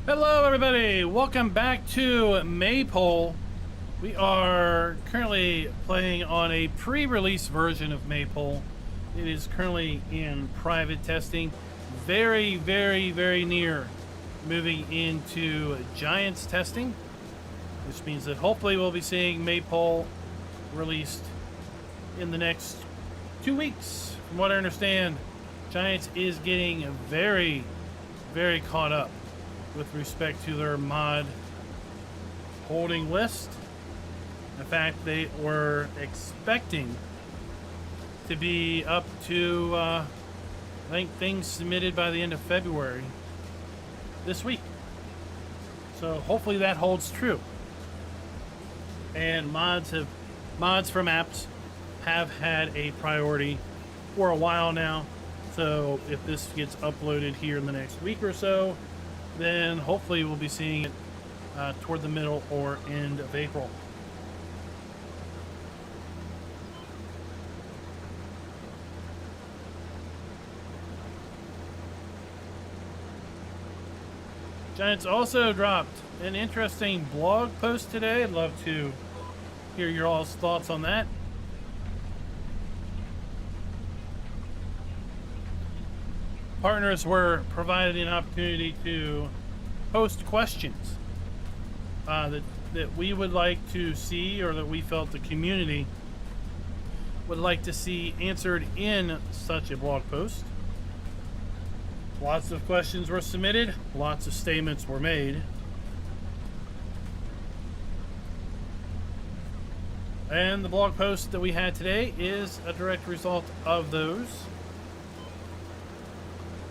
Hello everybody, welcome back to Maypole. We are currently playing on a pre-release version of Maypole. It is currently in private testing, very near moving into Giants testing, which means that hopefully we'll be seeing Maypole released in the next 2 weeks. From what I understand, Giants is getting very caught up with respect to their mod holding list. In fact, they were expecting to be up to, I think, things submitted by the end of February this week. So hopefully that holds true. And mods from apps have had a priority for a while now. So if this gets uploaded here in the next week or so, then hopefully we'll be seeing it toward the middle or end of April. Giants also dropped an interesting blog post today. I'd love to hear your all's thoughts on that. Partners were provided an opportunity to post questions that we would like to see, or that we felt the community would like to see answered in such a blog post. Lots of questions were submitted, lots of statements were made. And the blog post that we had today is a direct result of those.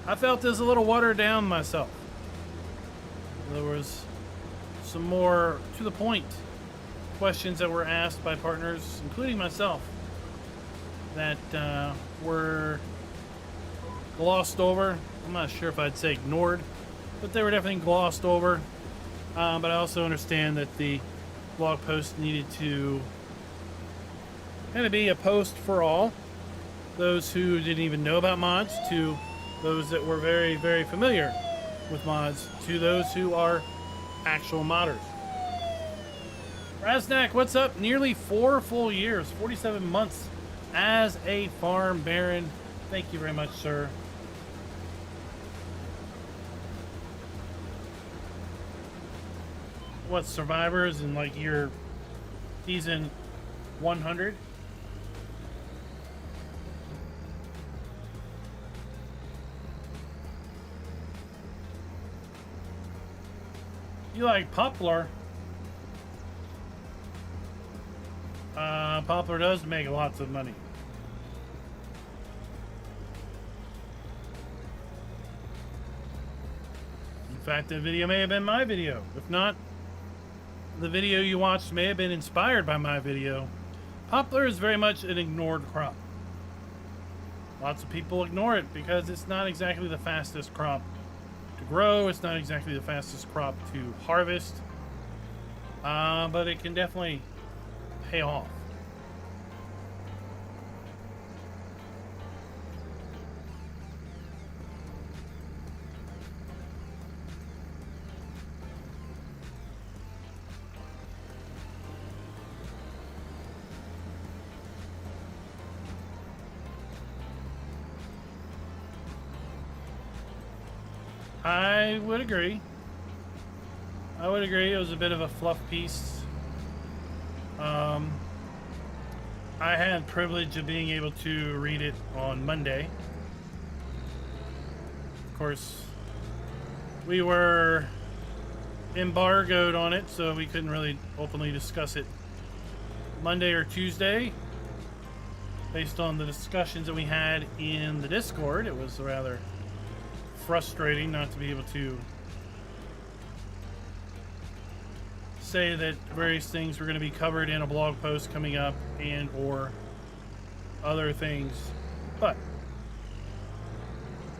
I felt it was a little watered down myself. There was some more to the point questions that were asked by partners, including myself, that were glossed over. I'm not sure if I'd say ignored, but they were definitely glossed over. But I also understand that the blog post needed to kind of be a post for all. Those who didn't even know about mods, to those that were very familiar with mods, to those who are actual modders. Raznak, what's up? Nearly 4 full years, 47 months as a farm baron. Thank you very much, sir. What, survivors in like your season 100? You like Poplar? Poplar does make lots of money. In fact, the video may have been my video. If not, the video you watched may have been inspired by my video. Poplar is very much an ignored crop. Lots of people ignore it because it's not exactly the fastest crop to grow. It's not exactly the fastest crop to harvest, but it can definitely pay off. I would agree. It was a bit of a fluff piece. I had the privilege of being able to read it on Monday. Of course, we were embargoed on it, so we couldn't really openly discuss it Monday or Tuesday. Based on the discussions that we had in the Discord, it was rather frustrating not to be able to say that various things were going to be covered in a blog post coming up and or other things, but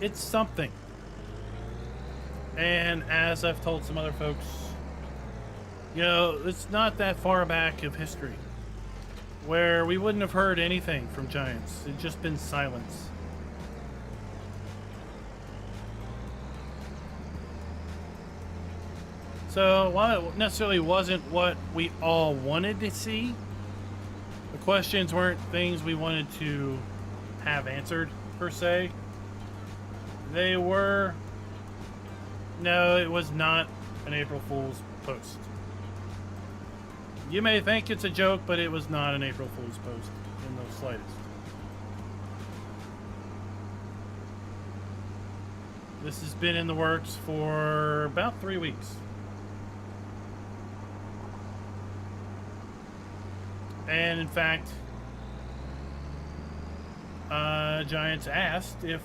it's something. And as I've told some other folks, you know, it's not that far back of history where we wouldn't have heard anything from Giants. It's just been silence. So while it necessarily wasn't what we all wanted to see, the questions weren't things we wanted to have answered, per se. They were... No, it was not an April Fool's post. You may think it's a joke, but it was not an April Fool's post in the slightest. This has been in the works for about 3 weeks. And in fact, Giants asked if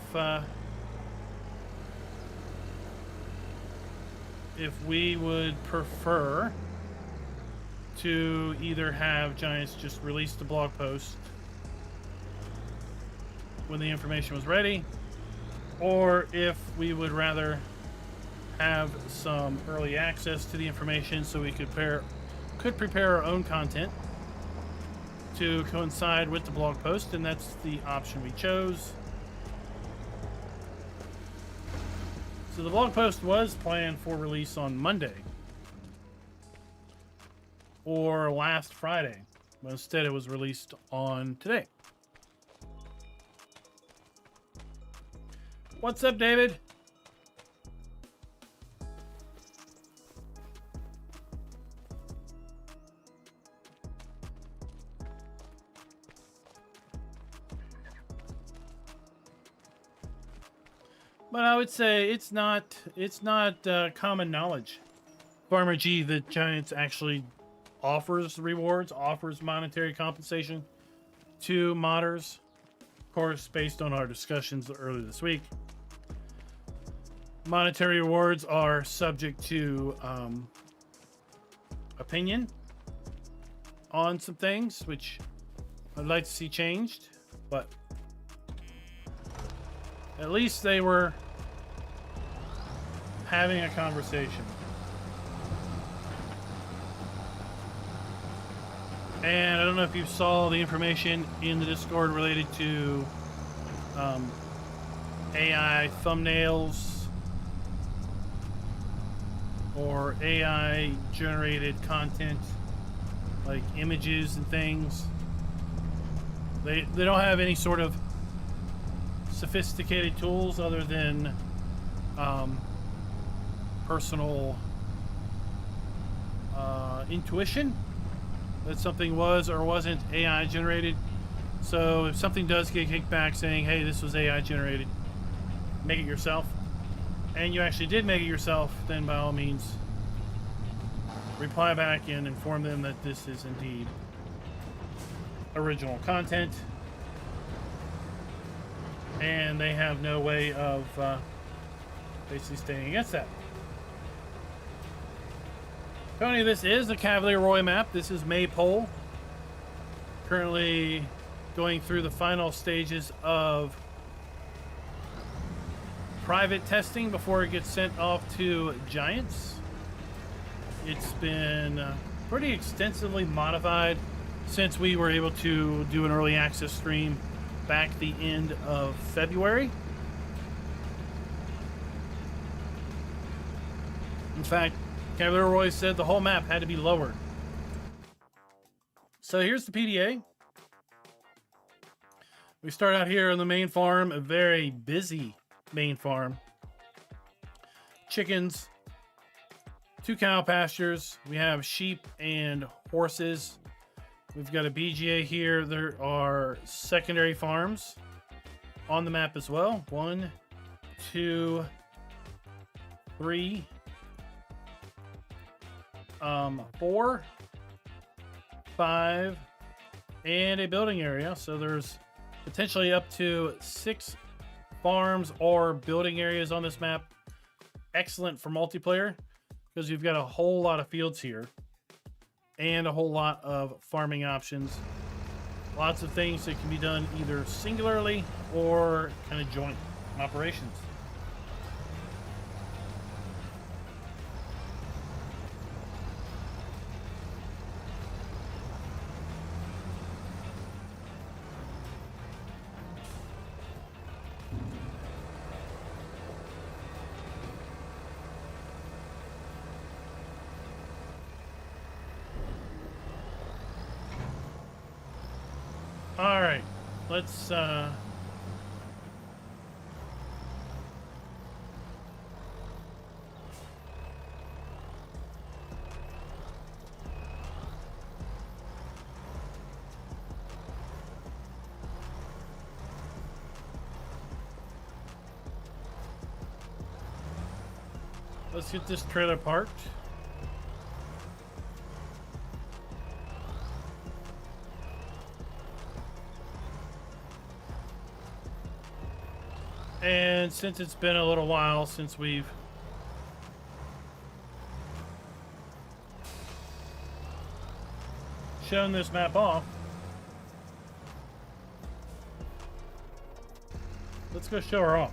we would prefer to either have Giants just release the blog post when the information was ready, or if we would rather have some early access to the information so we could prepare our own content to coincide with the blog post, and that's the option we chose. So the blog post was planned for release on Monday or last Friday, but instead it was released on today. What's up, David? But I would say it's not common knowledge, Farmer G, that Giants actually offers rewards, offers monetary compensation to modders. Of course, based on our discussions earlier this week, monetary rewards are subject to opinion on some things, which I'd like to see changed, but at least they were having a conversation. And I don't know if you saw the information in the Discord related to AI thumbnails or AI generated content like images and things. They don't have any sort of sophisticated tools other than personal intuition that something was or wasn't AI generated. So if something does get kicked back saying, hey, this was AI generated, make it yourself, and you actually did make it yourself, then by all means reply back and inform them that this is indeed original content, and they have no way of basically staying against that. Tony, this is the Cavalier Roy map. This is Maypole. Currently going through the final stages of private testing before it gets sent off to Giants. It's been pretty extensively modified since we were able to do an early access stream back the end of February. In fact, Cavalier Roy said the whole map had to be lowered. So here's the PDA. We start out here on the main farm, a very busy main farm. Chickens, 2 cow pastures. We have sheep and horses. We've got a BGA here. There are secondary farms on the map as well. 1, 2, 3, 4, 5, and a building area. So there's potentially up to 6 farms or building areas on this map. Excellent for multiplayer because you've got a whole lot of fields here and a whole lot of farming options. Lots of things that can be done either singularly or kind of joint operations. All right, let's get this trailer parked. And since it's been a little while since we've shown this map off, let's go show her off.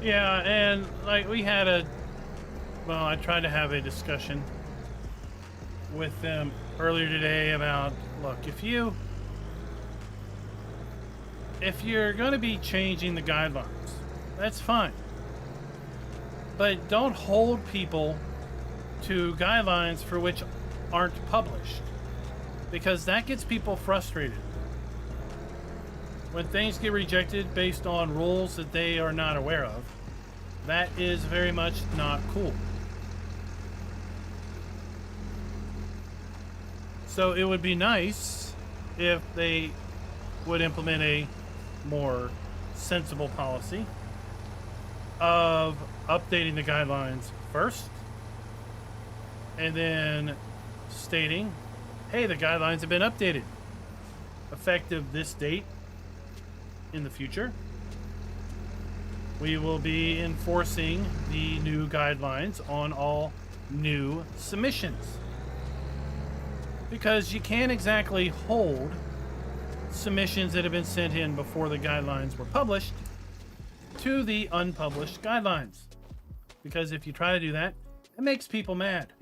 Yeah, and like we had well, I tried to have a discussion with them earlier today about, look, if you're going to be changing the guidelines, that's fine. But don't hold people to guidelines for which aren't published, because that gets people frustrated. When things get rejected based on rules that they are not aware of, that is very much not cool. So it would be nice if they would implement a more sensible policy of updating the guidelines first, and then stating, hey, the guidelines have been updated, effective this date. In the future, we will be enforcing the new guidelines on all new submissions, because you can't exactly hold submissions that have been sent in before the guidelines were published to the unpublished guidelines, because if you try to do that, it makes people mad.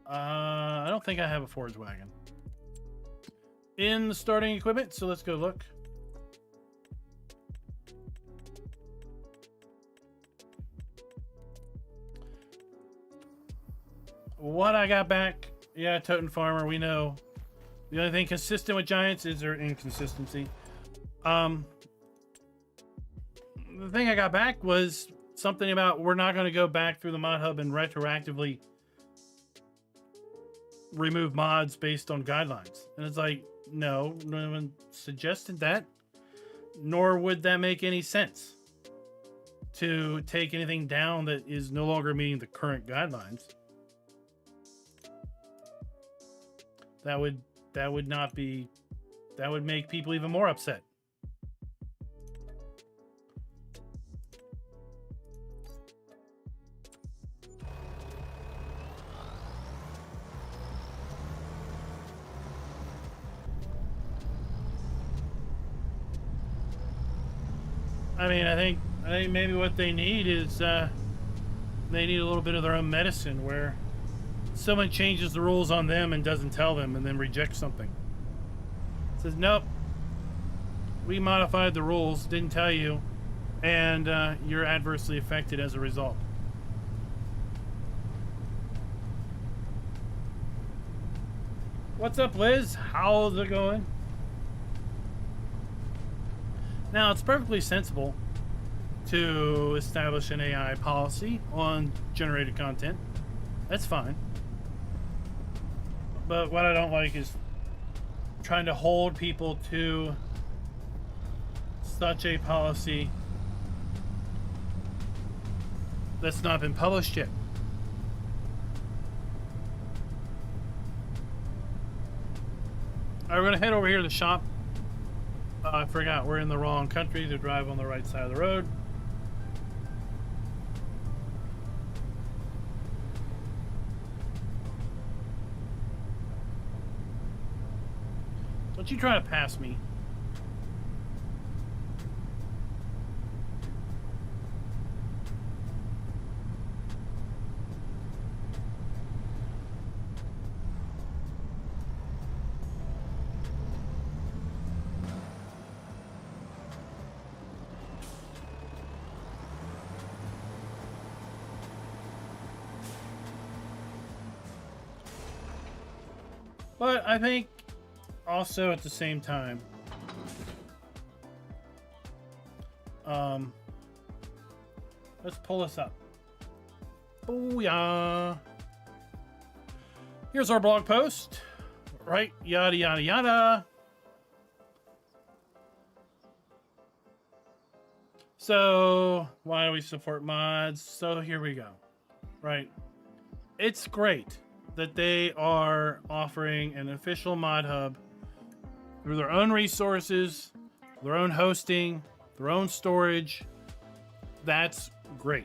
I don't think I have a forage wagon in the starting equipment, so let's go look. What I got back, yeah, Totem Farmer, we know. The only thing consistent with Giants is their inconsistency. The thing I got back was something about we're not going to go back through the mod hub and retroactively remove mods based on guidelines. And it's like, no one suggested that, nor would that make any sense to take anything down that is no longer meeting the current guidelines. That would not be, that would make people even more upset. I mean, I think maybe what they need is they need a little bit of their own medicine, where someone changes the rules on them and doesn't tell them, and then rejects something. Says, nope, we modified the rules, didn't tell you, and you're adversely affected as a result. What's up, Liz? How's it going? Now, it's perfectly sensible to establish an AI policy on generated content. That's fine. But what I don't like is trying to hold people to such a policy that's not been published yet. All right, we're going to head over here to the shop. I forgot we're in the wrong country to drive on the right side of the road. Don't you try to pass me. But I think also at the same time, let's pull this up. Booyah! Here's our blog post, right? Yada yada yada. So why do we support mods? So here we go. Right, it's great that they are offering an official mod hub through their own resources, their own hosting, their own storage. That's great.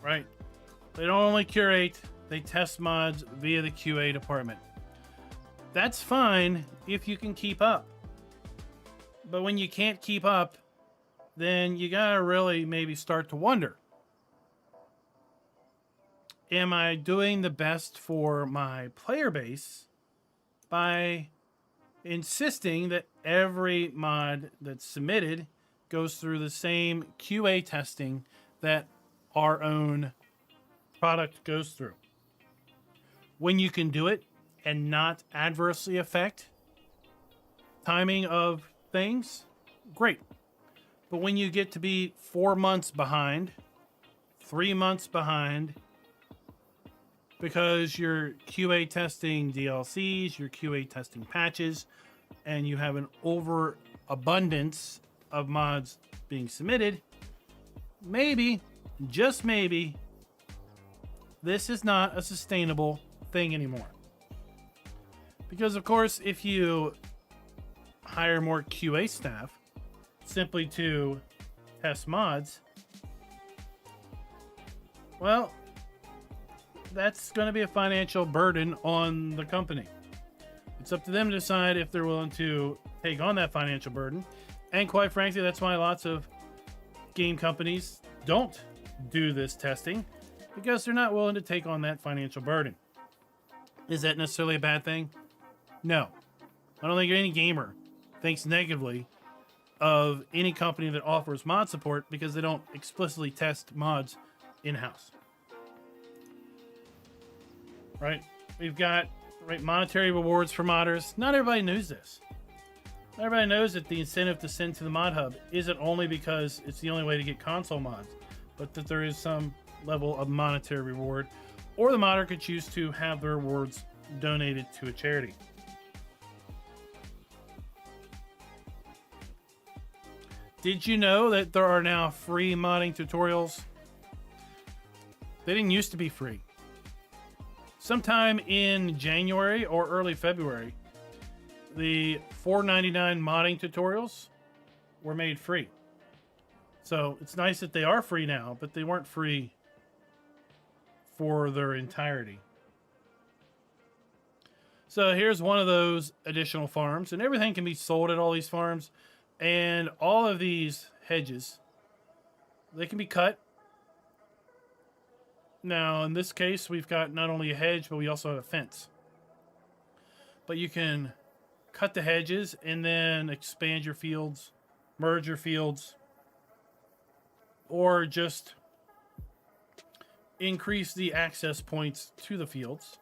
Right? They don't only curate, they test mods via the QA department. That's fine if you can keep up. But when you can't keep up, then you gotta really maybe start to wonder. Am I doing the best for my player base by insisting that every mod that's submitted goes through the same QA testing that our own product goes through? When you can do it and not adversely affect timing of things, great. But when you get to be 4 months behind, 3 months behind, because you're QA testing DLCs, you're QA testing patches, and you have an overabundance of mods being submitted, maybe, just maybe, this is not a sustainable thing anymore. Because, of course, if you hire more QA staff simply to test mods, well, that's going to be a financial burden on the company. It's up to them to decide if they're willing to take on that financial burden. And quite frankly, that's why lots of game companies don't do this testing, because they're not willing to take on that financial burden. Is that necessarily a bad thing? No. I don't think any gamer thinks negatively of any company that offers mod support because they don't explicitly test mods in-house. Right? We've got monetary rewards for modders. Not everybody knows this. Not everybody knows that the incentive to send to the mod hub isn't only because it's the only way to get console mods, but that there is some level of monetary reward, or the modder could choose to have the rewards donated to a charity. Did you know that there are now free modding tutorials? They didn't used to be free. Sometime in January or early February, the $4.99 modding tutorials were made free. So it's nice that they are free now, but they weren't free for their entirety. So here's one of those additional farms, and everything can be sold at all these farms. And all of these hedges, they can be cut. Now, in this case, we've got not only a hedge, but we also have a fence. But you can cut the hedges and then expand your fields, merge your fields, or just increase the access points to the fields.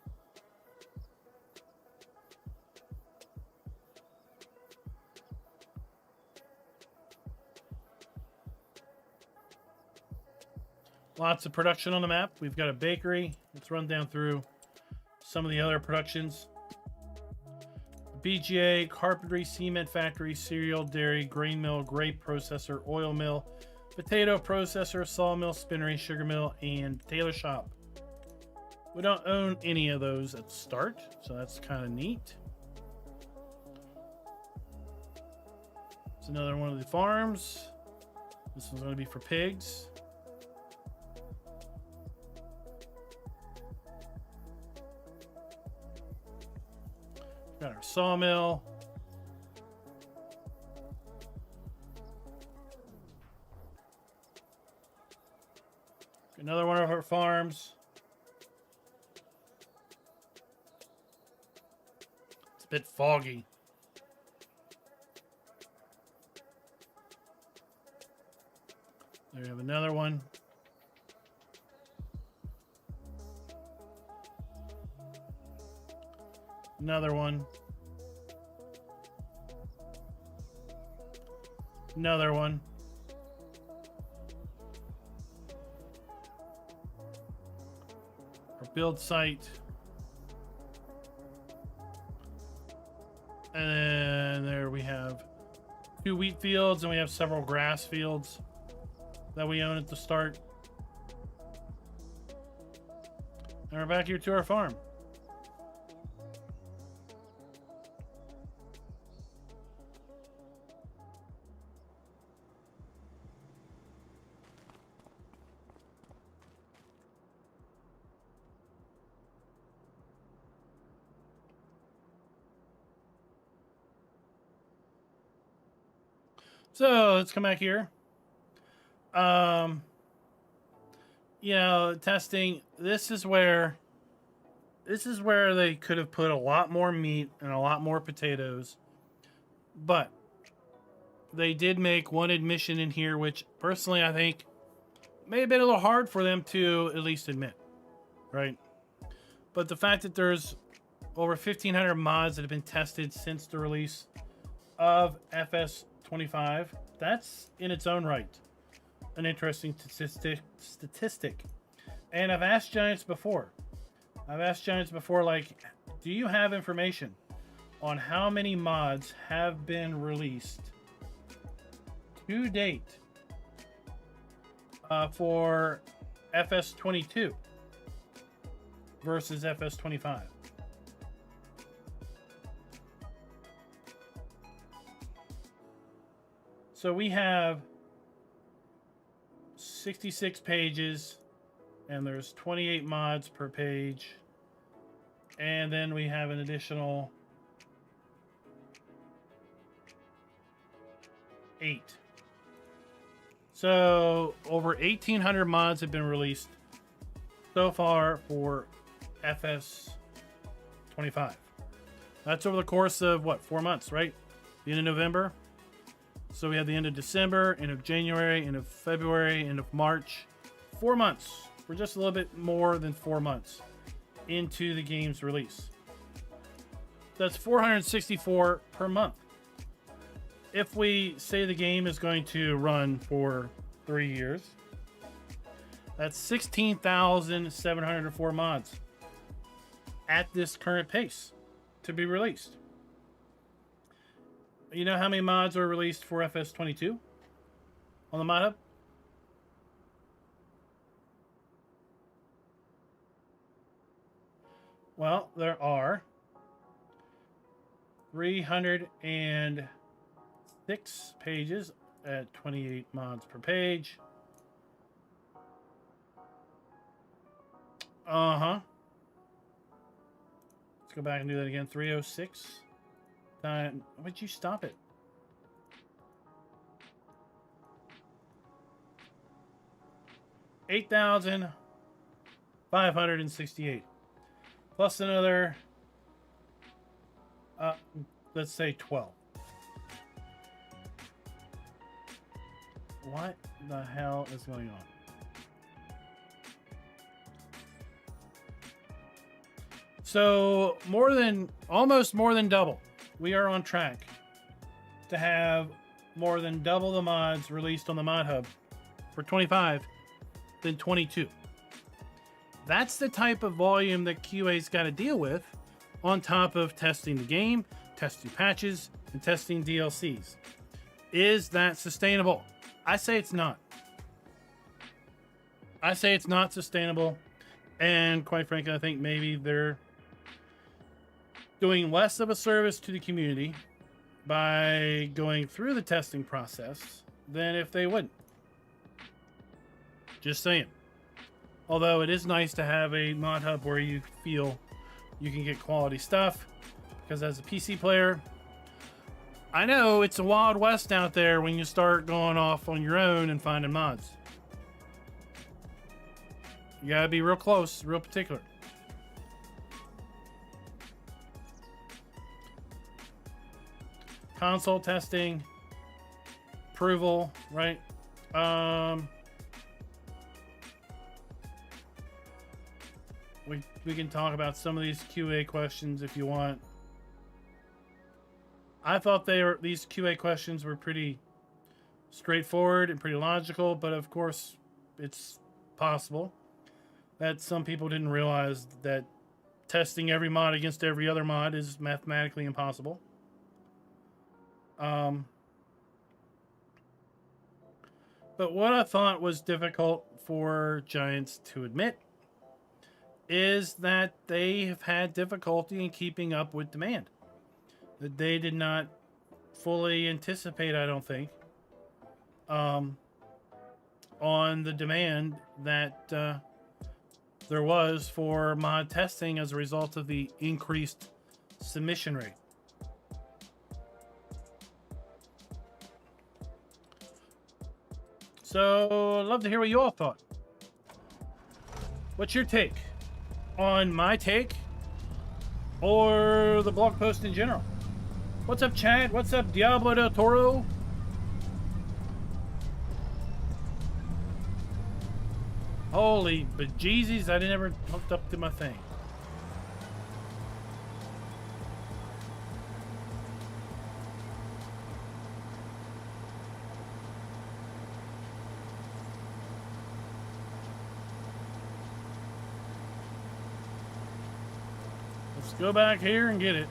Lots of production on the map. We've got a bakery. Let's run down through some of the other productions. BGA, carpentry, cement factory, cereal, dairy, grain mill, grape processor, oil mill, potato processor, sawmill, spinnery, sugar mill, and tailor shop. We don't own any of those at the start, so that's kind of neat. It's another one of the farms. This one's going to be for pigs. Got our sawmill. Another one of our farms. It's a bit foggy. There you have another one. Another one. Another one. Our build site. And then there we have 2 wheat fields, and we have several grass fields that we own at the start. And we're back here to our farm. So let's come back here. You know, testing. This is where they could have put a lot more meat and a lot more potatoes, but they did make one admission in here, which personally I think may have been a little hard for them to at least admit, right? But the fact that there's over 1,500 mods that have been tested since the release of FS25, that's in its own right an interesting statistic. And I've asked Giants before. Like, do you have information on how many mods have been released to date for FS22 versus FS25? So we have 66 pages, and there's 28 mods per page. And then we have an additional 8. So over 1,800 mods have been released so far for FS25. That's over the course of, what, 4 months, right? The end of November. So we have the end of December, end of January, end of February, end of March. 4 months. We're just a little bit more than 4 months into the game's release. That's 464 per month. If we say the game is going to run for 3 years, that's 16,704 mods at this current pace to be released. You know how many mods were released for FS22 on the mod hub? Well, there are 306 pages at 28 mods per page. Let's go back and do that again. 306. Would you stop it? $8,568 plus another, let's say 12. What the hell is going on? So almost more than double. We are on track to have more than double the mods released on the mod hub for 25 than 22. That's the type of volume that QA's got to deal with, on top of testing the game, testing patches, and testing DLCs. Is that sustainable? I say it's not. I say it's not sustainable, and quite frankly, I think maybe they're doing less of a service to the community by going through the testing process than if they wouldn't. Just saying. Although it is nice to have a mod hub where you feel you can get quality stuff, because as a PC player, I know it's a wild west out there when you start going off on your own and finding mods. You gotta be real close, real particular. Console testing, approval, right? We can talk about some of these QA questions if you want. I thought these QA questions were pretty straightforward and pretty logical, but of course, it's possible that some people didn't realize that testing every mod against every other mod is mathematically impossible. But what I thought was difficult for Giants to admit is that they have had difficulty in keeping up with demand. That they did not fully anticipate, I don't think, on the demand that there was for mod testing as a result of the increased submission rate. So I'd love to hear what you all thought. What's your take on my take or the blog post in general? What's up, chat? What's up, Diablo del Toro? Holy bejesus, I didn't ever hooked up to my thing. Let's go back here and get it.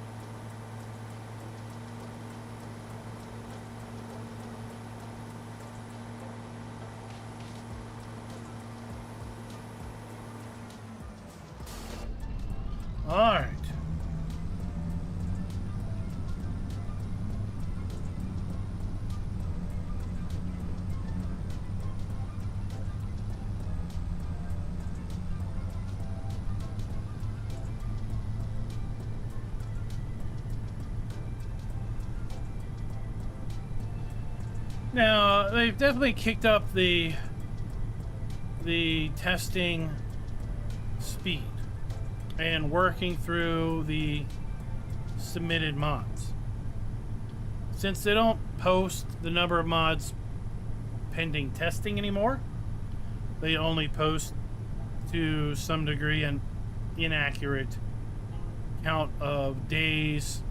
All right. Now, they've definitely kicked up the testing speed and working through the submitted mods. Since they don't post the number of mods pending testing anymore, they only post to some degree an inaccurate count of days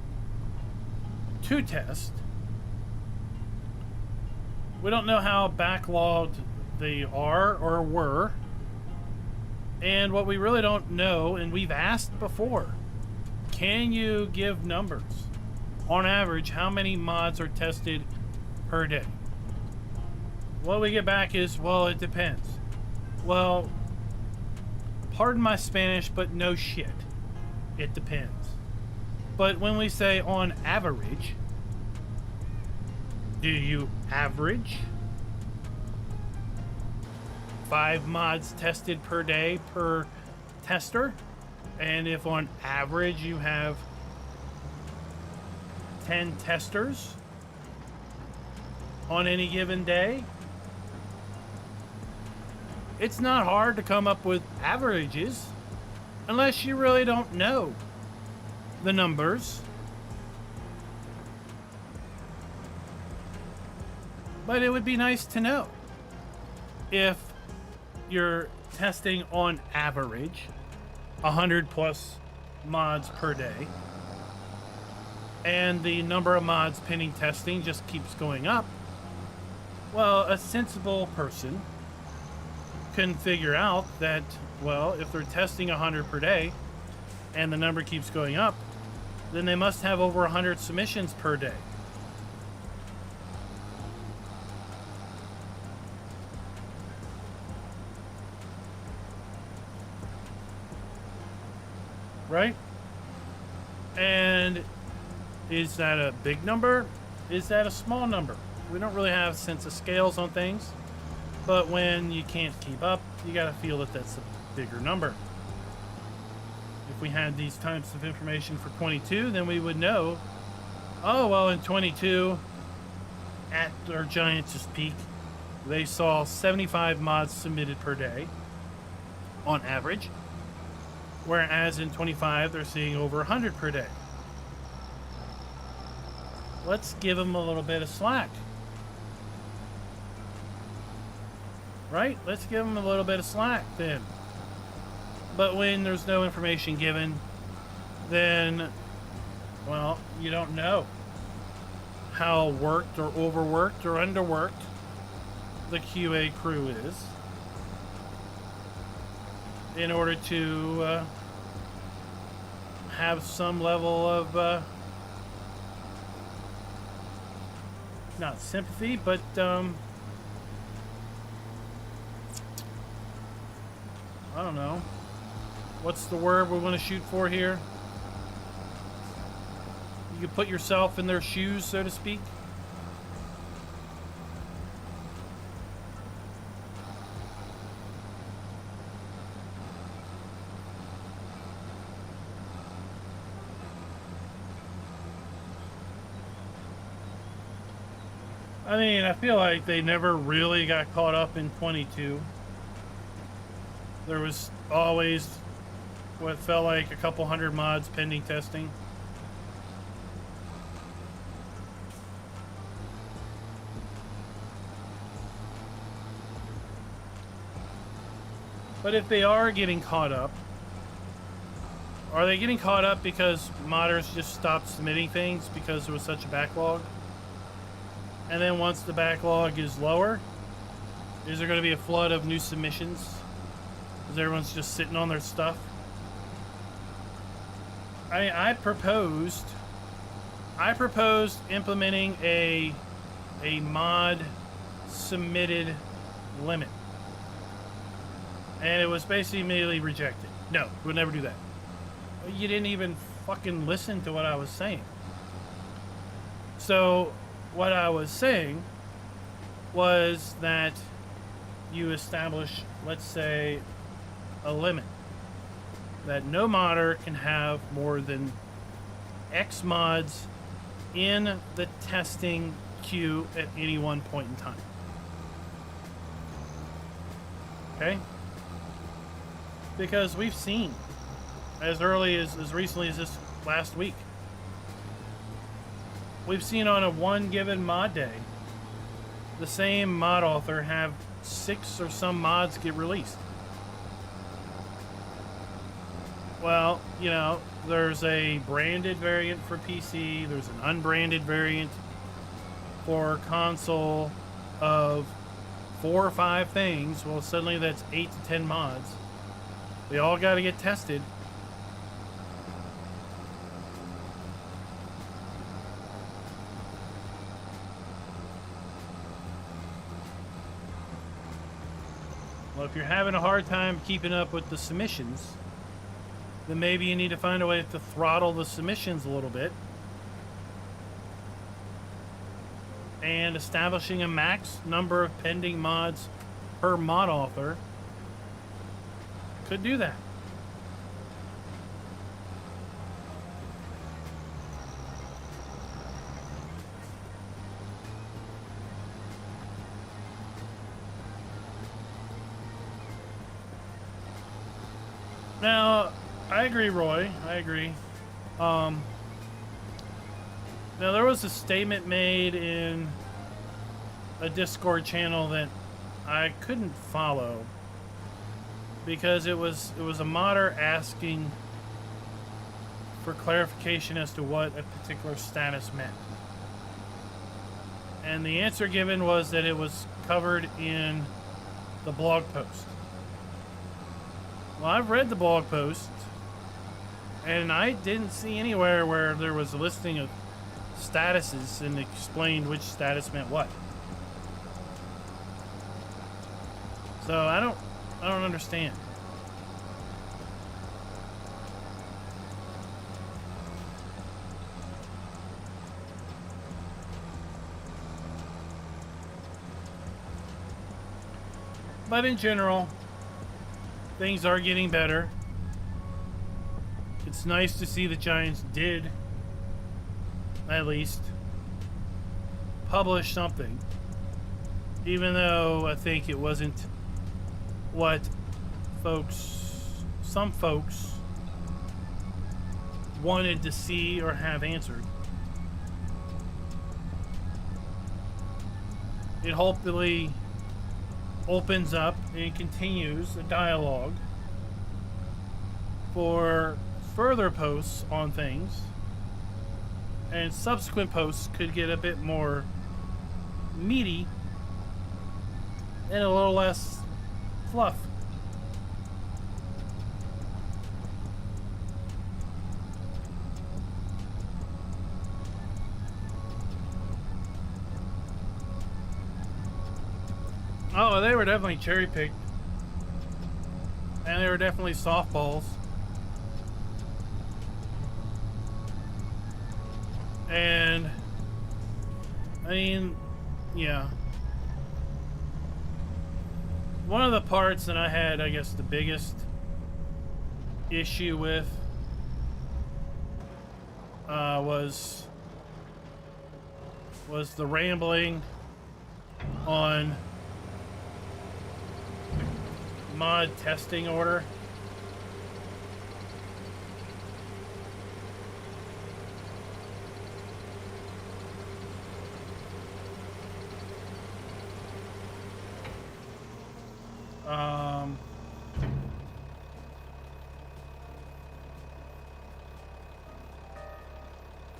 to test. We don't know how backlogged they are or were. And what we really don't know, and we've asked before, can you give numbers? On average, how many mods are tested per day? What we get back is, well, it depends. Well, pardon my Spanish, but no shit. It depends. But when we say on average, do you average 5 mods tested per day per tester? And if on average you have 10 testers on any given day, it's not hard to come up with averages unless you really don't know the numbers. But it would be nice to know if you're testing on average 100 plus mods per day and the number of mods pending testing just keeps going up. Well, a sensible person can figure out that, well, if they're testing 100 per day and the number keeps going up, then they must have over 100 submissions per day. Right? And Is that a big number? Is that a small number? We don't really have a sense of scales on things, but when you can't keep up, you gotta feel that that's a bigger number. If we had these types of information for 22, then we would know, oh, well, in 22, at their Giants' peak, they saw 75 mods submitted per day on average, whereas in 25, they're seeing over 100 per day. Let's give them a little bit of slack. Right? Let's give them a little bit of slack then. But when there's no information given, then, well, you don't know how worked or overworked or underworked the QA crew is in order to have some level of not sympathy, but I don't know. What's the word we want to shoot for here? You can put yourself in their shoes, so to speak. I mean, I feel like they never really got caught up in 22. There was always what felt like a couple hundred mods pending testing. But if they are getting caught up, are they getting caught up because modders just stopped submitting things because there was such a backlog? And then once the backlog is lower, is there going to be a flood of new submissions? Because everyone's just sitting on their stuff? I proposed implementing a mod submitted limit. And it was basically immediately rejected. No, we'll never do that. You didn't even fucking listen to what I was saying. So what I was saying was that you establish, let's say, a limit. That no modder can have more than X mods in the testing queue at any one point in time. Okay? Because we've seen, as recently as this last week, we've seen on a one given mod day, the same mod author have 6 or some mods get released. Well, you know, there's a branded variant for PC, there's an unbranded variant for console of 4 or 5 things. Well, suddenly that's 8 to 10 mods. They all got to get tested. Well, if you're having a hard time keeping up with the submissions, then maybe you need to find a way to throttle the submissions a little bit. And establishing a max number of pending mods per mod author could do that. Now, I agree, Roy. I agree. Now, there was a statement made in a Discord channel that I couldn't follow because it was a modder asking for clarification as to what a particular status meant. And the answer given was that it was covered in the blog post. Well, I've read the blog post, and I didn't see anywhere where there was a listing of statuses and explained which status meant what. So I don't understand. But in general, things are getting better. It's nice to see the Giants did, at least, publish something. Even though I think it wasn't what some folks wanted to see or have answered. It hopefully opens up and continues a dialogue for further posts on things, and subsequent posts could get a bit more meaty and a little less fluff. Oh, they were definitely cherry-picked. And they were definitely softballs. And, I mean, yeah. One of the parts that I had, I guess, the biggest issue with was the rambling on mod testing order.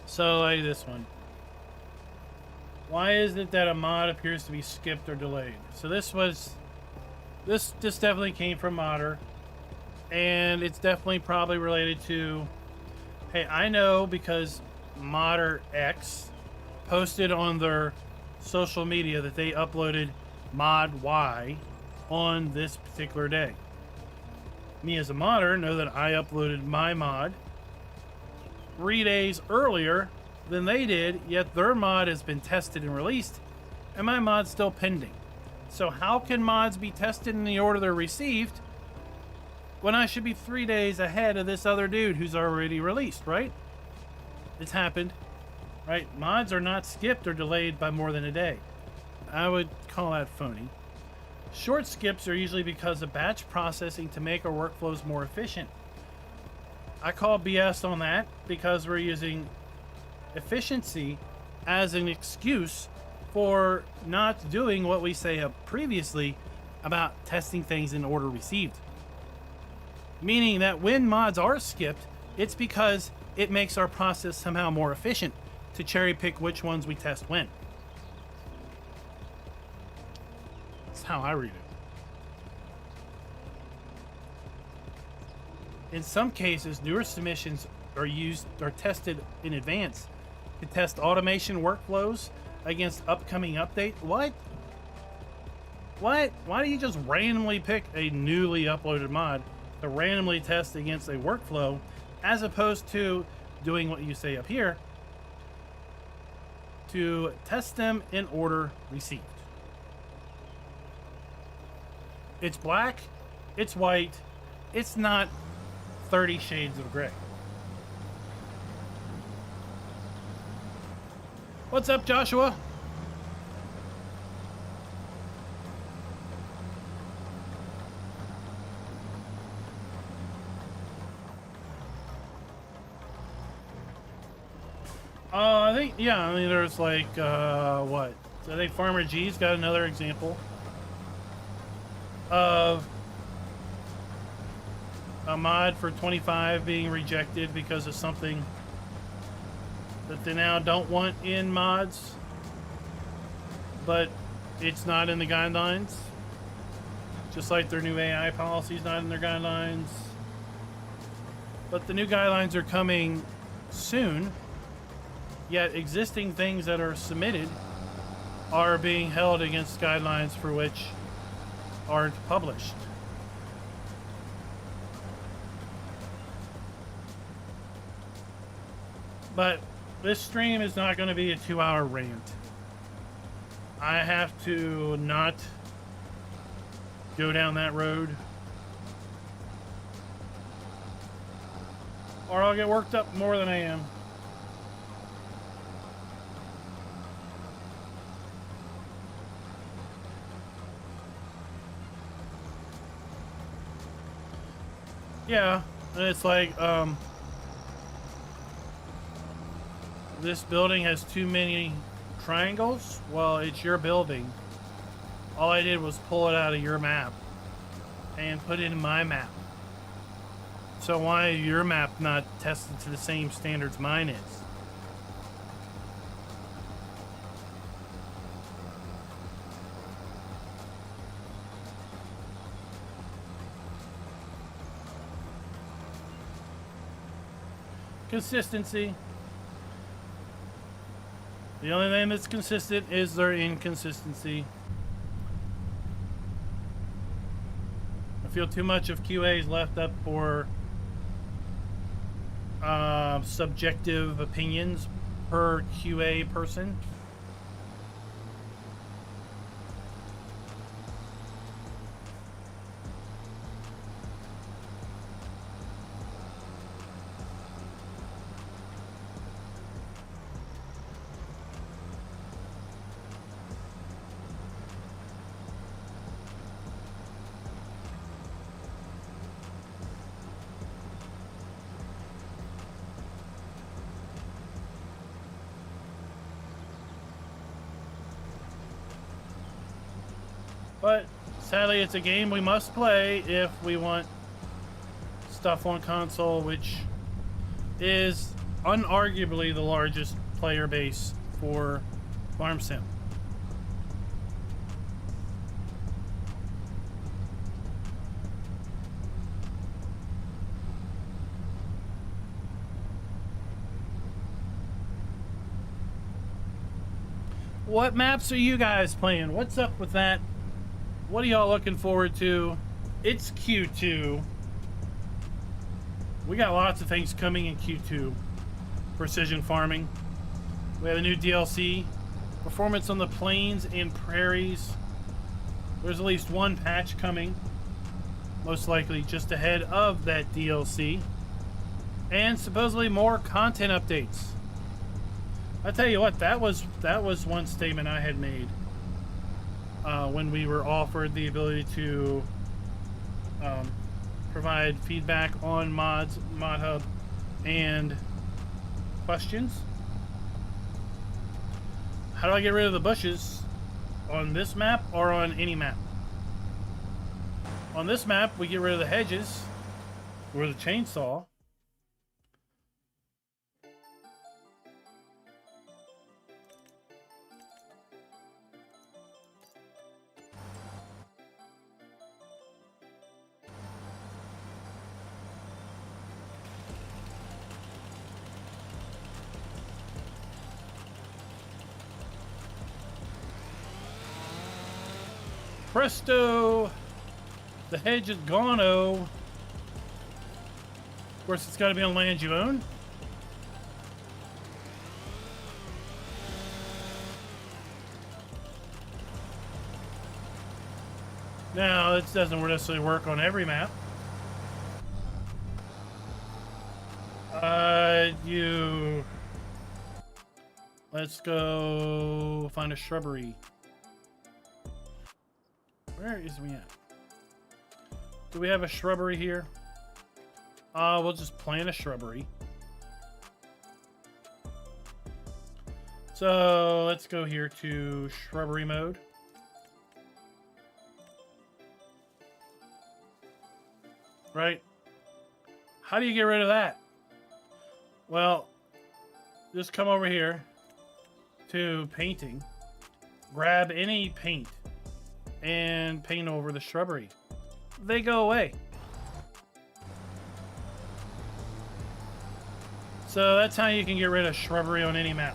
So like this one. Why is it that a mod appears to be skipped or delayed? So this definitely came from modder, and it's definitely probably related to, hey, I know because modder X posted on their social media that they uploaded mod Y on this particular day. Me as a modder know that I uploaded my mod 3 days earlier than they did, yet their mod has been tested and released, and my mod's still pending. So how can mods be tested in the order they're received when I should be 3 days ahead of this other dude who's already released, right? It's happened, right? Mods are not skipped or delayed by more than a day. I would call that phony. Short skips are usually because of batch processing to make our workflows more efficient. I call BS on that because we're using efficiency as an excuse for not doing what we say previously about testing things in order received. Meaning that when mods are skipped, it's because it makes our process somehow more efficient to cherry pick which ones we test when. That's how I read it. In some cases, newer submissions are tested in advance to test automation workflows against upcoming update. What? Why do you just randomly pick a newly uploaded mod to randomly test against a workflow as opposed to doing what you say up here to test them in order received? It's black, it's white, it's not 30 shades of gray. What's up, Joshua? I think, yeah, I mean, there's like, what? So I think Farmer G's got another example of a mod for 25 being rejected because of something that they now don't want in mods, but it's not in the guidelines. Just like their new AI policy is not in their guidelines. But the new guidelines are coming soon, yet existing things that are submitted are being held against guidelines for which aren't published. But this stream is not going to be a 2-hour rant. I have to not go down that road. Or I'll get worked up more than I am. Yeah, and it's like, this building has too many triangles. Well, it's your building. All I did was pull it out of your map and put it in my map. So why is your map not tested to the same standards mine is? Consistency. The only thing that's consistent is their inconsistency. I feel too much of QA is left up for subjective opinions per QA person. But sadly, it's a game we must play if we want stuff on console, which is unarguably the largest player base for Farm Sim. What maps are you guys playing? What's up with that? What are y'all looking forward to? It's Q2. We got lots of things coming in Q2. Precision farming. We have a new DLC. Performance on the plains and prairies. There's at least one patch coming. Most likely just ahead of that DLC. And supposedly more content updates. I tell you what, that was one statement I had made. When we were offered the ability to provide feedback on mods, Mod Hub, and questions. How do I get rid of the bushes? On this map or on any map? On this map, we get rid of the hedges or the chainsaw. Presto! The hedge is gone-o. Of course, it's got to be on land you own. Now, this doesn't necessarily work on every map. Let's go find a shrubbery. Where is we at? Do we have a shrubbery here? We'll just plant a shrubbery. So let's go here to shrubbery mode. Right? How do you get rid of that? Well, just come over here to painting. Grab any paint and paint over the shrubbery. They go away. So that's how you can get rid of shrubbery on any map.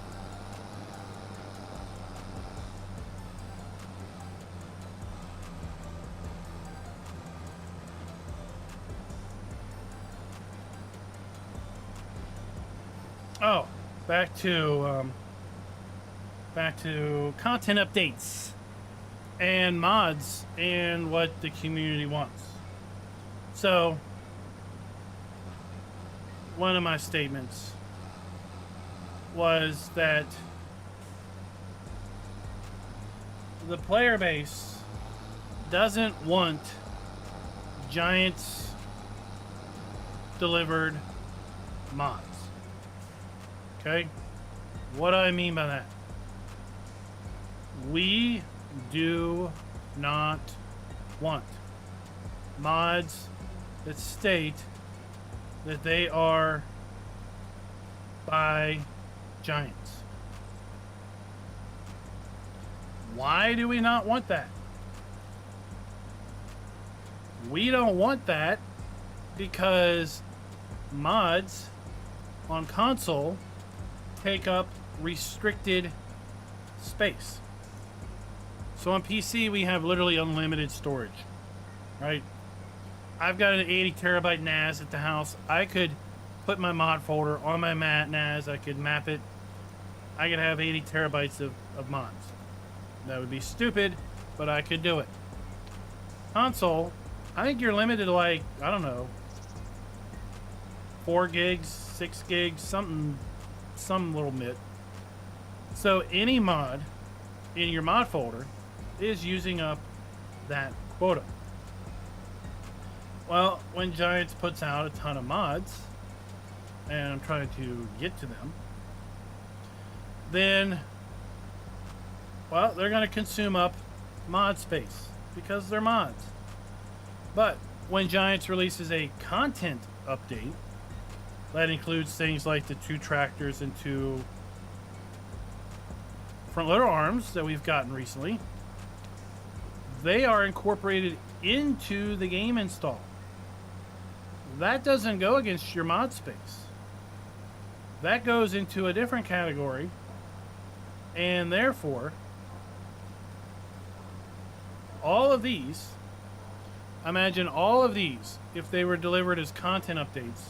Oh, back to content updates. and mods and what the community wants. So, one of my statements was that the player base doesn't want Giants delivered mods. Okay? What do I mean by that? We do not want mods that state that they are by Giants. Why do we not want that? We don't want that because mods on console take up restricted space. So on PC, we have literally unlimited storage, right? I've got an 80 terabyte NAS at the house. I could put my mod folder on my NAS. I could map it. I could have 80 terabytes of mods. That would be stupid, but I could do it. Console, I think you're limited to like, I don't know, 4 gigs, 6 gigs, some little bit. So any mod in your mod folder is using up that quota. Well, when Giants puts out a ton of mods, and I'm trying to get to them, then, well, they're going to consume up mod space because they're mods. But when Giants releases a content update, that includes things like the 2 tractors and 2 front loader arms that we've gotten recently, they are incorporated into the game install. That doesn't go against your mod space. That goes into a different category, and therefore, all of these, imagine all of these, if they were delivered as content updates,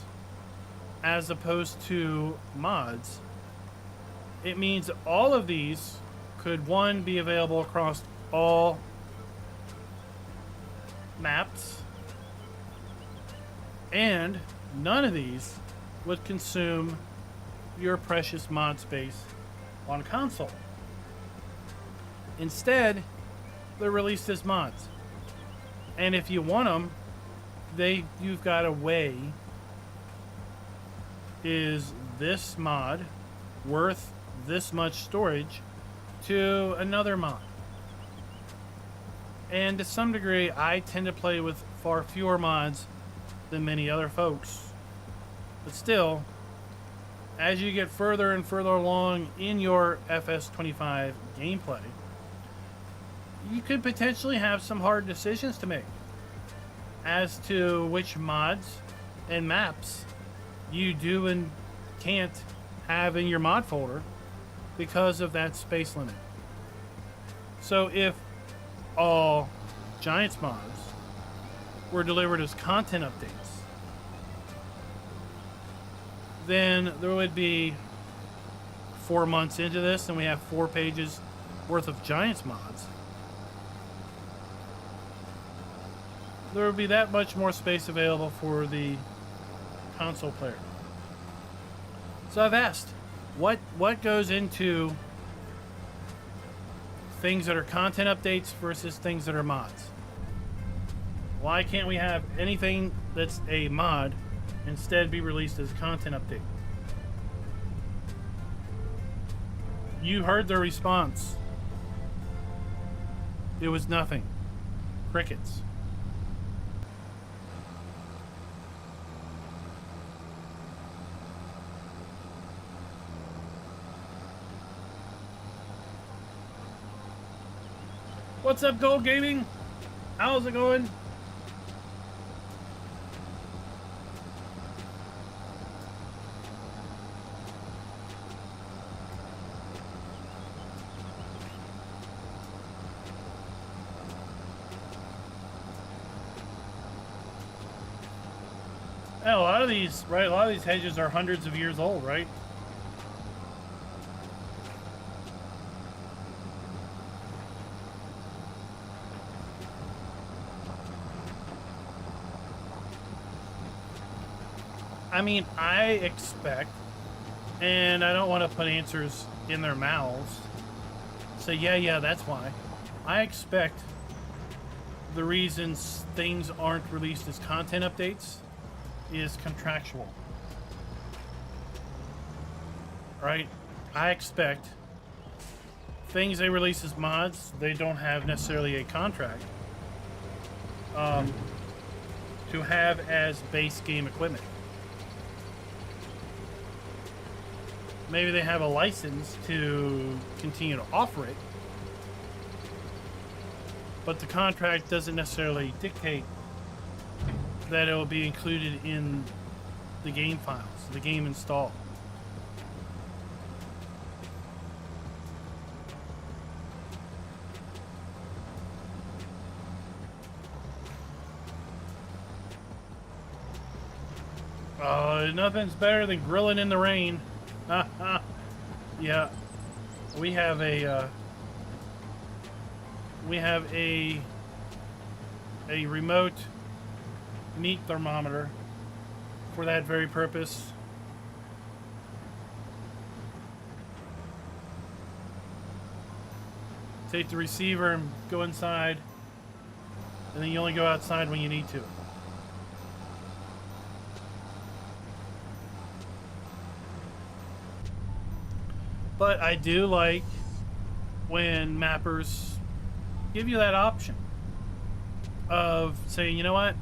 as opposed to mods, it means all of these could, one, be available across all maps, and none of these would consume your precious mod space on console. Instead, they're released as mods. And if you want them, you've got to weigh, is this mod worth this much storage to another mod? And to some degree, I tend to play with far fewer mods than many other folks. But still, as you get further and further along in your FS25 gameplay, you could potentially have some hard decisions to make as to which mods and maps you do and can't have in your mod folder because of that space limit. So if all Giants mods were delivered as content updates, then there would be 4 months into this and we have 4 pages worth of Giants mods. There would be that much more space available for the console player. So I've asked, what goes into things that are content updates versus things that are mods? Why can't we have anything that's a mod instead be released as content update? You heard the response. It was nothing. Crickets. What's up, Gold Gaming? How's it going? Yeah, a lot of these hedges are hundreds of years old, right? I mean, I expect, and I don't want to put answers in their mouths, say, yeah, that's why. I expect the reasons things aren't released as content updates is contractual. Right? I expect things they release as mods, they don't have necessarily a contract to have as base game equipment. Maybe they have a license to continue to offer it, but the contract doesn't necessarily dictate that it will be included in the game files, the game install. Nothing's better than grilling in the rain. Yeah, we have a remote meat thermometer for that very purpose. Take the receiver and go inside, and then you only go outside when you need to. But I do like when mappers give you that option of saying, you know what,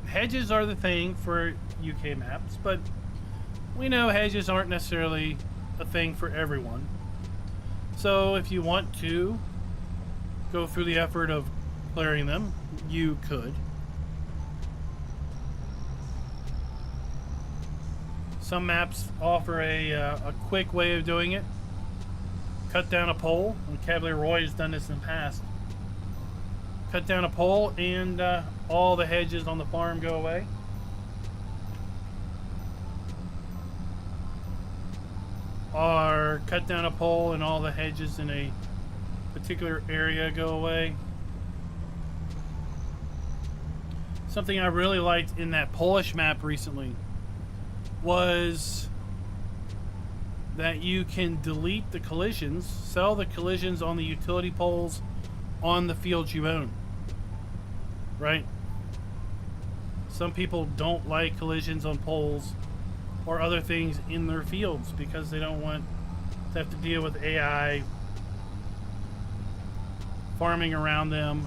hedges are the thing for UK maps, but we know hedges aren't necessarily a thing for everyone. So if you want to go through the effort of clearing them, you could. Some maps offer a quick way of doing it. Cut down a pole, and Cavalier Roy has done this in the past. Cut down a pole and all the hedges on the farm go away. Or cut down a pole and all the hedges in a particular area go away. Something I really liked in that Polish map recently was that you can delete the collisions, sell the collisions on the utility poles on the fields you own. Right? Some people don't like collisions on poles or other things in their fields because they don't want to have to deal with AI farming around them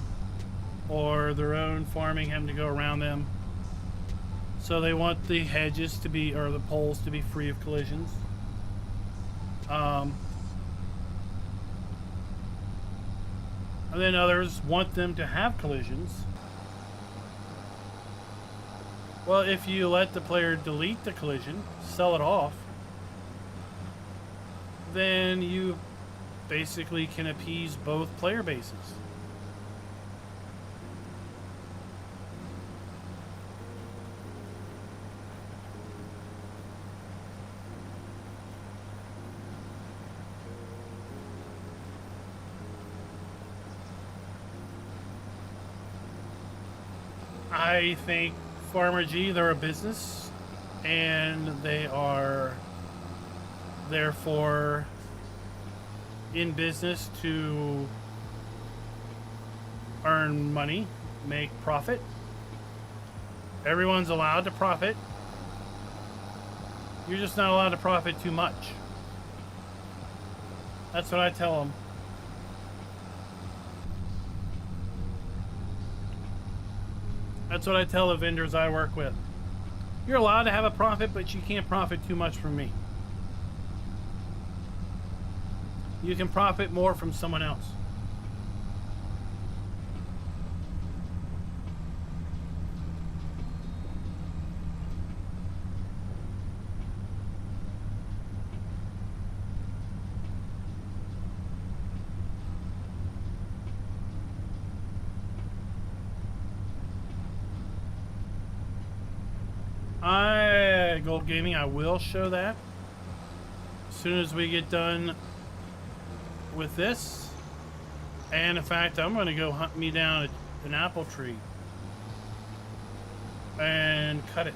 or their own farming having to go around them. So they want the hedges to be, or the poles to be free of collisions. And then others want them to have collisions. Well, if you let the player delete the collision, sell it off, then you basically can appease both player bases. I think Farmer G, they're a business, and they are therefore in business to earn money, make profit. Everyone's allowed to profit. You're just not allowed to profit too much. That's what I tell them. That's what I tell the vendors I work with. You're allowed to have a profit, but you can't profit too much from me. You can profit more from someone else. Gold Gaming, I will show that as soon as we get done with this. And in fact, I'm going to go hunt me down an apple tree and cut it.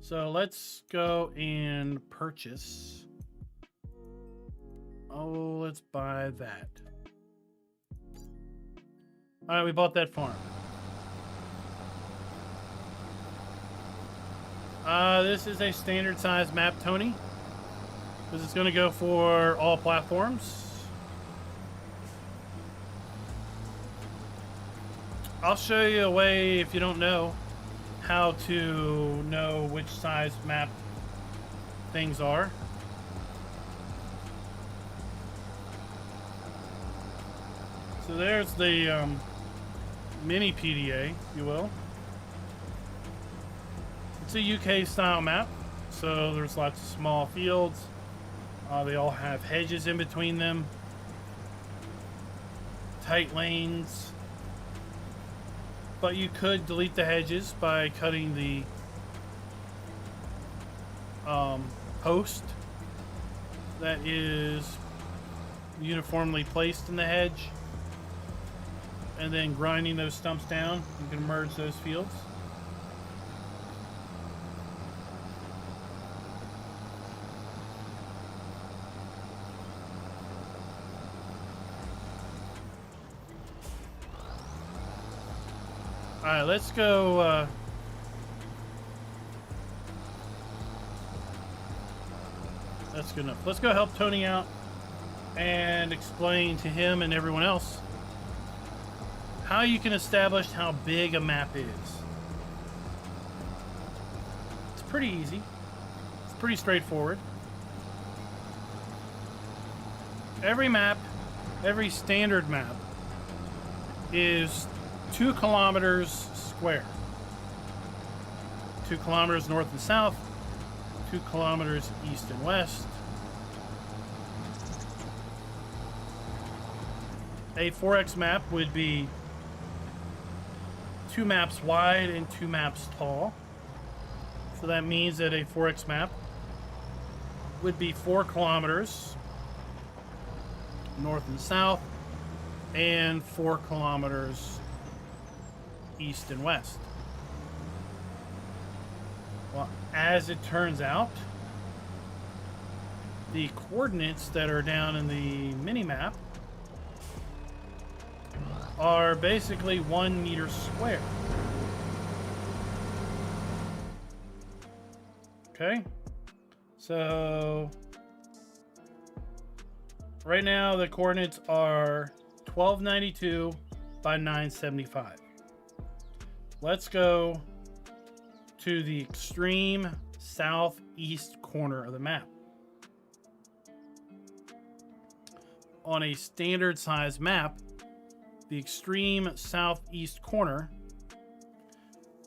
So let's go and purchase. Oh, let's buy that. All right, we bought that farm. This is a standard size map, Tony, because it's going to go for all platforms. I'll show you a way, if you don't know, how to know which size map things are. So there's the mini PDA, if you will. It's a UK style map, so there's lots of small fields. They all have hedges in between them, tight lanes, but you could delete the hedges by cutting the post that is uniformly placed in the hedge, and then grinding those stumps down. You can merge those fields. All right, let's go. That's good enough. Let's go help Tony out and explain to him and everyone else how you can establish how big a map is. It's pretty easy. It's pretty straightforward. Every map, every standard map, is 2 kilometers square. 2 kilometers north and south, 2 kilometers east and west. A 4X map would be 2 maps wide and 2 maps tall. So that means that a 4X map would be 4 kilometers north and south and 4 kilometers east and west. Well, as it turns out, the coordinates that are down in the mini-map are basically 1 meter square. Okay, so right now the coordinates are 1292 by 975. Let's go to the extreme southeast corner of the map. On a standard size map, the extreme southeast corner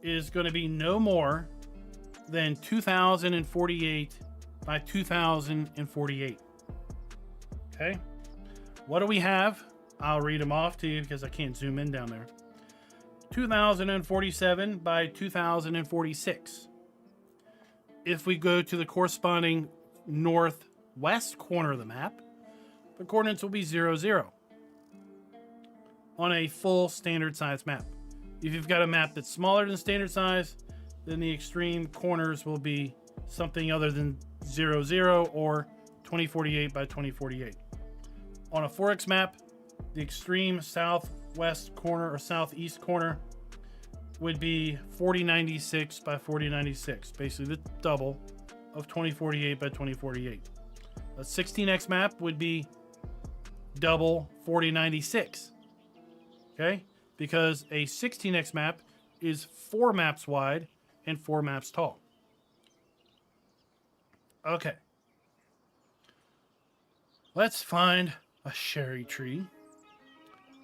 is going to be no more than 2048 by 2048. Okay, what do we have? I'll read them off to you because I can't zoom in down there. 2047 by 2046. If we go to the corresponding northwest corner of the map, the coordinates will be 0, 0 on a full standard size map. If you've got a map that's smaller than standard size, then the extreme corners will be something other than 0, 0 or 2048 by 2048. On a 4X map, the extreme southwest corner or southeast corner would be 4096 by 4096, basically the double of 2048 by 2048. A 16X map would be double 4096. Okay? Because a 16X map is 4 maps wide and 4 maps tall. Okay. Let's find a cherry tree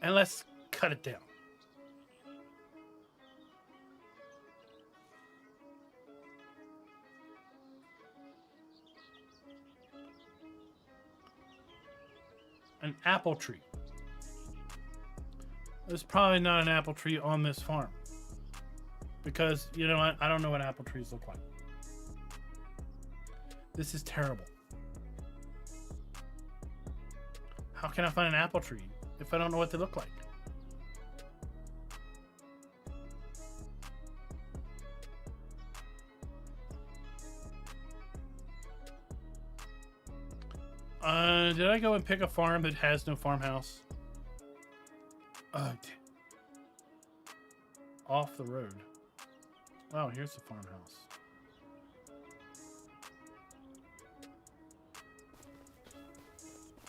and let's cut it down. An apple tree. There's probably not an apple tree on this farm because, you know, I don't know what apple trees look like. This is terrible. How can I find an apple tree if I don't know what they look like? Did I go and pick a farm that has no farmhouse? Off the road. Oh, here's the farmhouse.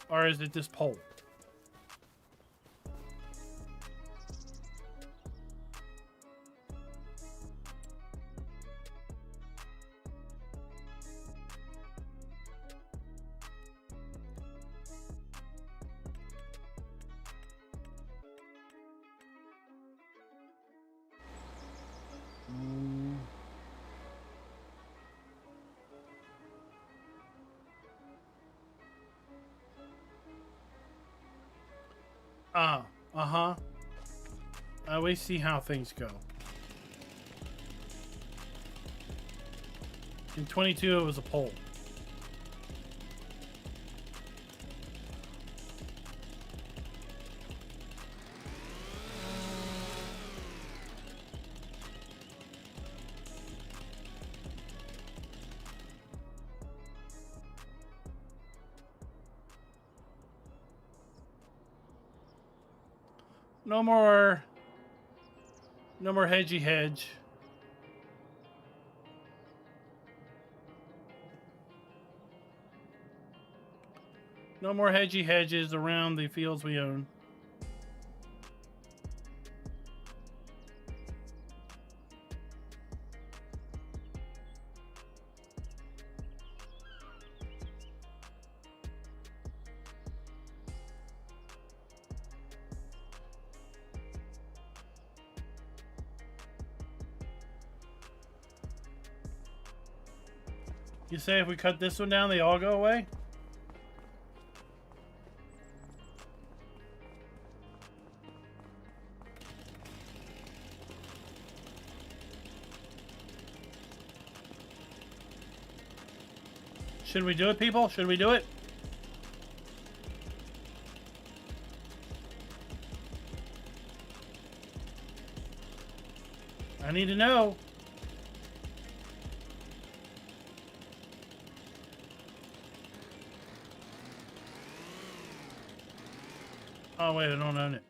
Or is it this pole? Uh-huh. I always see how things go. In 22, it was a pole. No more hedgy hedge. No more hedgy hedges around the fields we own. You say if we cut this one down, they all go away? Should we do it, people? Should we do it? I need to know. Oh, wait, I don't own it.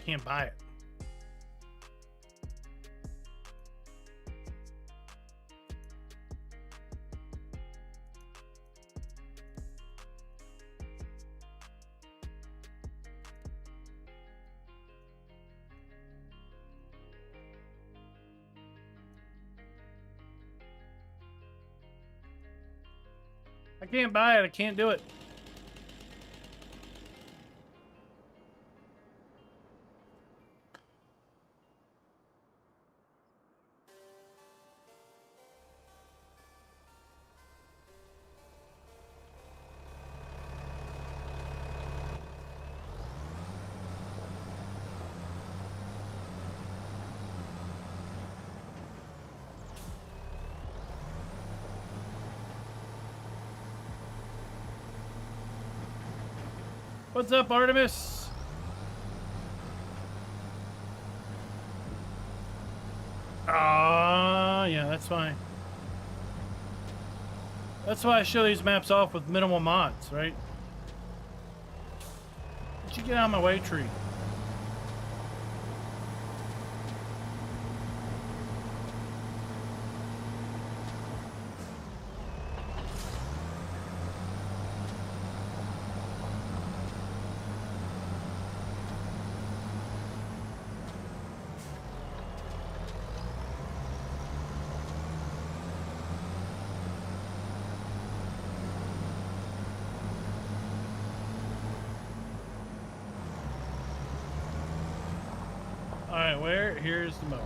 Can't buy it. I can't buy it. I can't do it. What's up, Artemis? Ah, yeah, that's fine. That's why I show these maps off with minimal mods, right? Did you get out of my way, tree? Alright, where? Here's the mowers.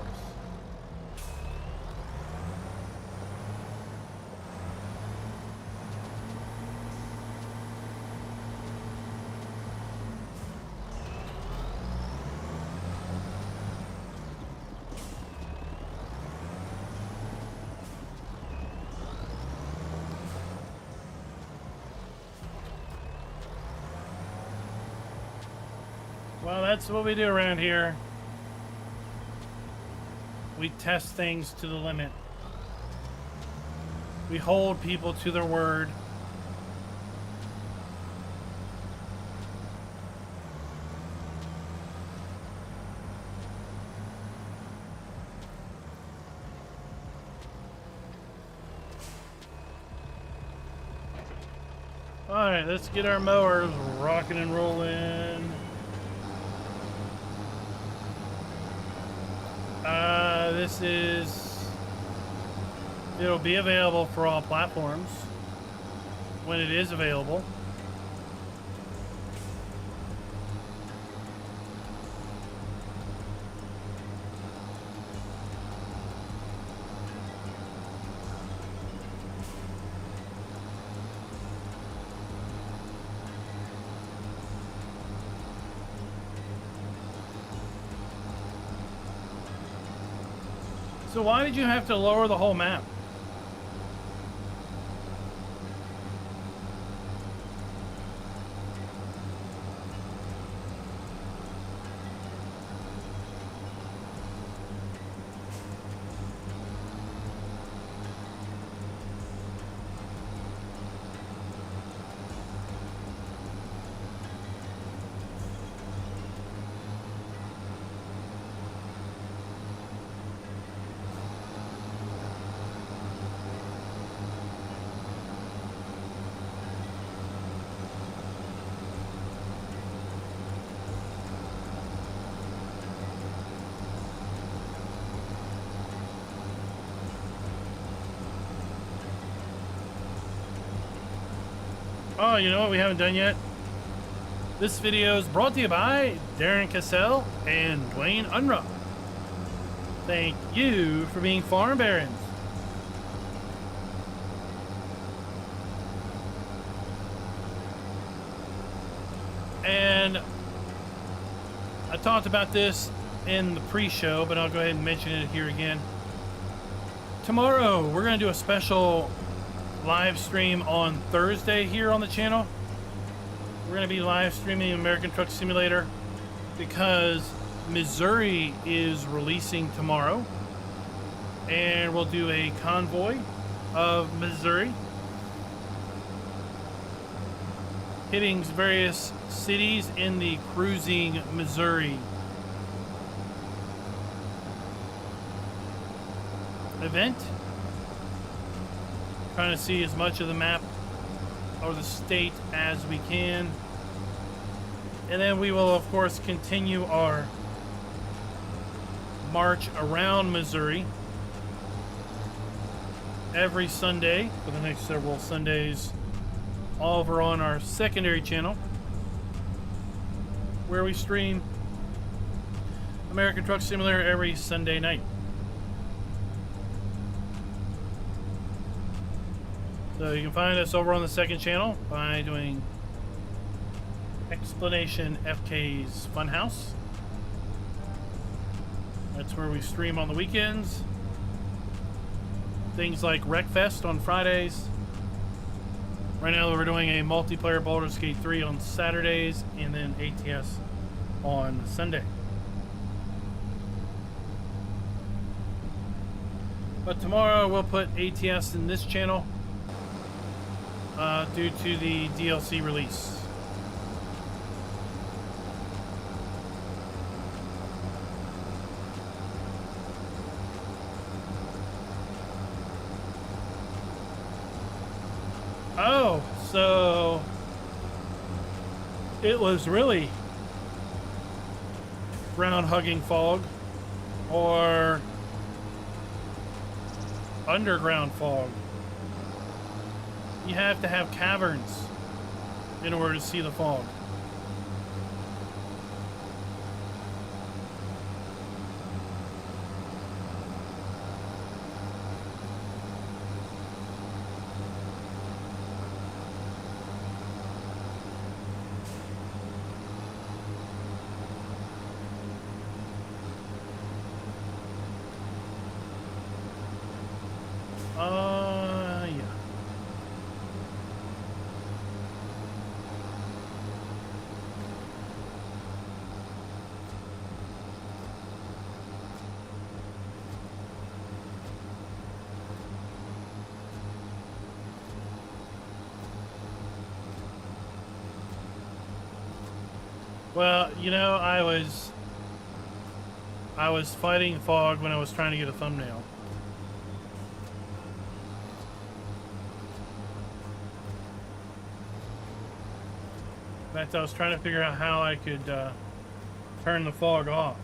Well, that's what we do around here. We test things to the limit. We hold people to their word. All right, let's get our mowers rocking and rolling. It'll be available for all platforms when it is available. So why did you have to lower the whole map? Oh, you know what we haven't done yet? This video is brought to you by Darren Cassell and Dwayne Unruh. Thank you for being farm barons. And I talked about this in the pre-show, but I'll go ahead and mention it here again. Tomorrow, we're going to do a special live stream on Thursday here on the channel. We're going to be live streaming American Truck Simulator because Missouri is releasing tomorrow, and we'll do a convoy of Missouri hitting various cities in the Cruising Missouri event. Trying to see as much of the map or the state as we can. And then we will, of course, continue our march around Missouri every Sunday for the next several Sundays, all over on our secondary channel, where we stream American Truck Simulator every Sunday night. So you can find us over on the second channel by doing Explanation FK's Funhouse. That's where we stream on the weekends. Things like Wreckfest on Fridays. Right now we're doing a multiplayer Baldur's Gate 3 on Saturdays, and then ATS on Sunday. But tomorrow we'll put ATS in this channel due to the DLC release. Oh, so it was really ground hugging fog or underground fog. You have to have caverns in order to see the fog. Yeah. Well, you know, I was fighting fog when I was trying to get a thumbnail. In fact, I was trying to figure out how I could turn the fog off.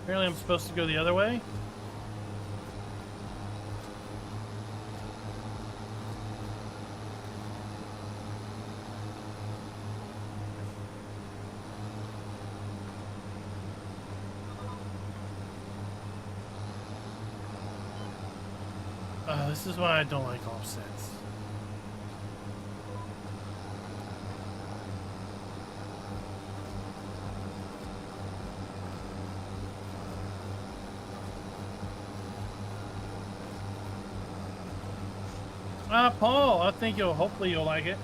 Apparently I'm supposed to go the other way. This is why I don't like offsets. Paul, I think hopefully you'll like it.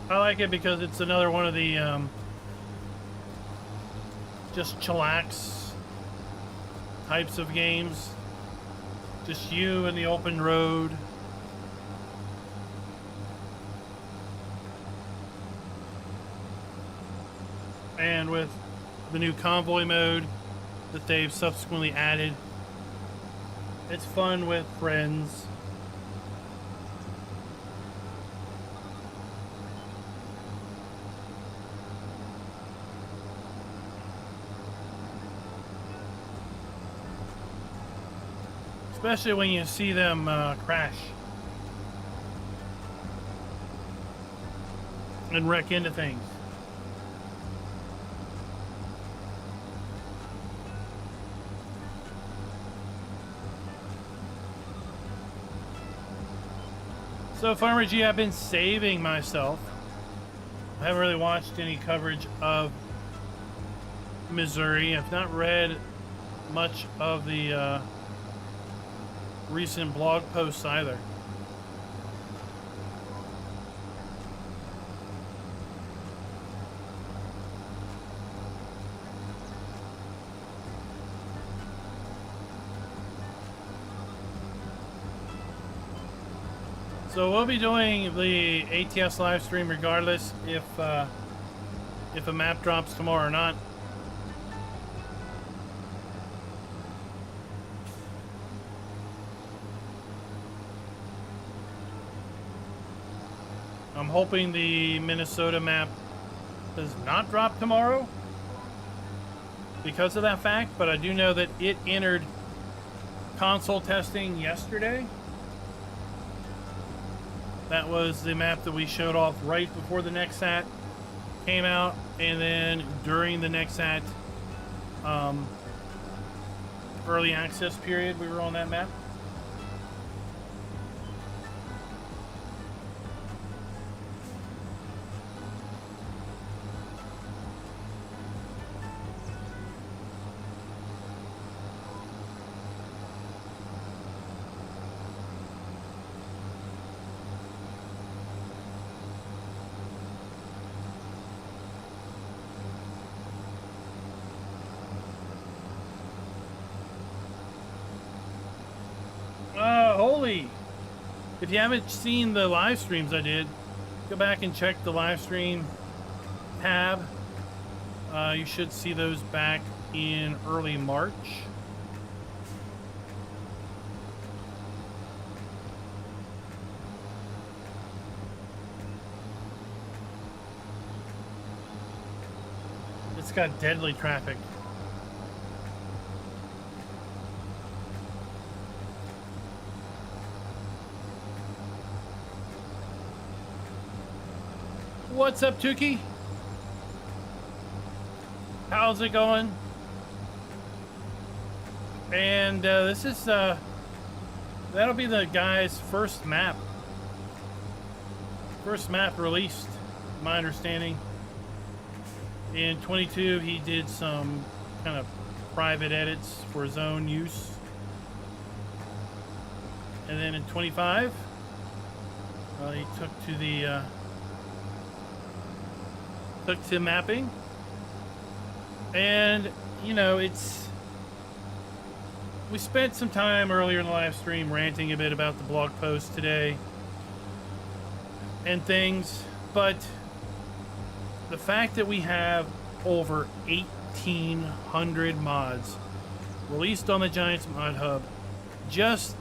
I like it because it's another one of the just chillax types of games. Just you in the open road. And with the new convoy mode that they've subsequently added, it's fun with friends. Especially when you see them crash and wreck into things. So Farmer G, I've been saving myself. I haven't really watched any coverage of Missouri. I've not read much of the recent blog posts either. So we'll be doing the ATS live stream regardless if a map drops tomorrow or not. I'm hoping the Minnesota map does not drop tomorrow because of that fact, but I do know that it entered console testing yesterday. That was the map that we showed off right before the NextSat came out, and then during the NextSat early access period, we were on that map. Holy! If you haven't seen the live streams I did, go back and check the live stream tab. You should see those back in early March. It's got deadly traffic. What's up, Tukey? How's it going? And this is that'll be the guy's first map released, my understanding. In 22 he did some kind of private edits for his own use. And then in 25, he took to mapping. And, you know, we spent some time earlier in the live stream ranting a bit about the blog post today and things, but the fact that we have over 1,800 mods released on the Giants Mod Hub just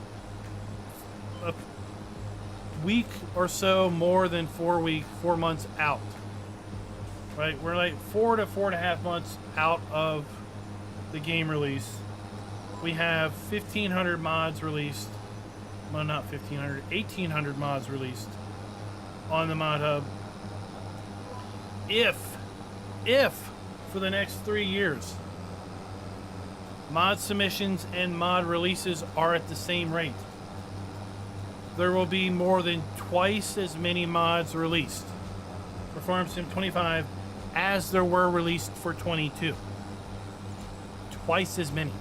a week or so more than 4 months out, right? We're like 4 to 4.5 months out of the game release. We have 1,500 mods released. Well, not 1,500, 1,800 mods released on the Mod Hub. If for the next 3 years, mod submissions and mod releases are at the same rate, there will be more than twice as many mods released for Farm Sim 25 as there were released for 22. Twice as many.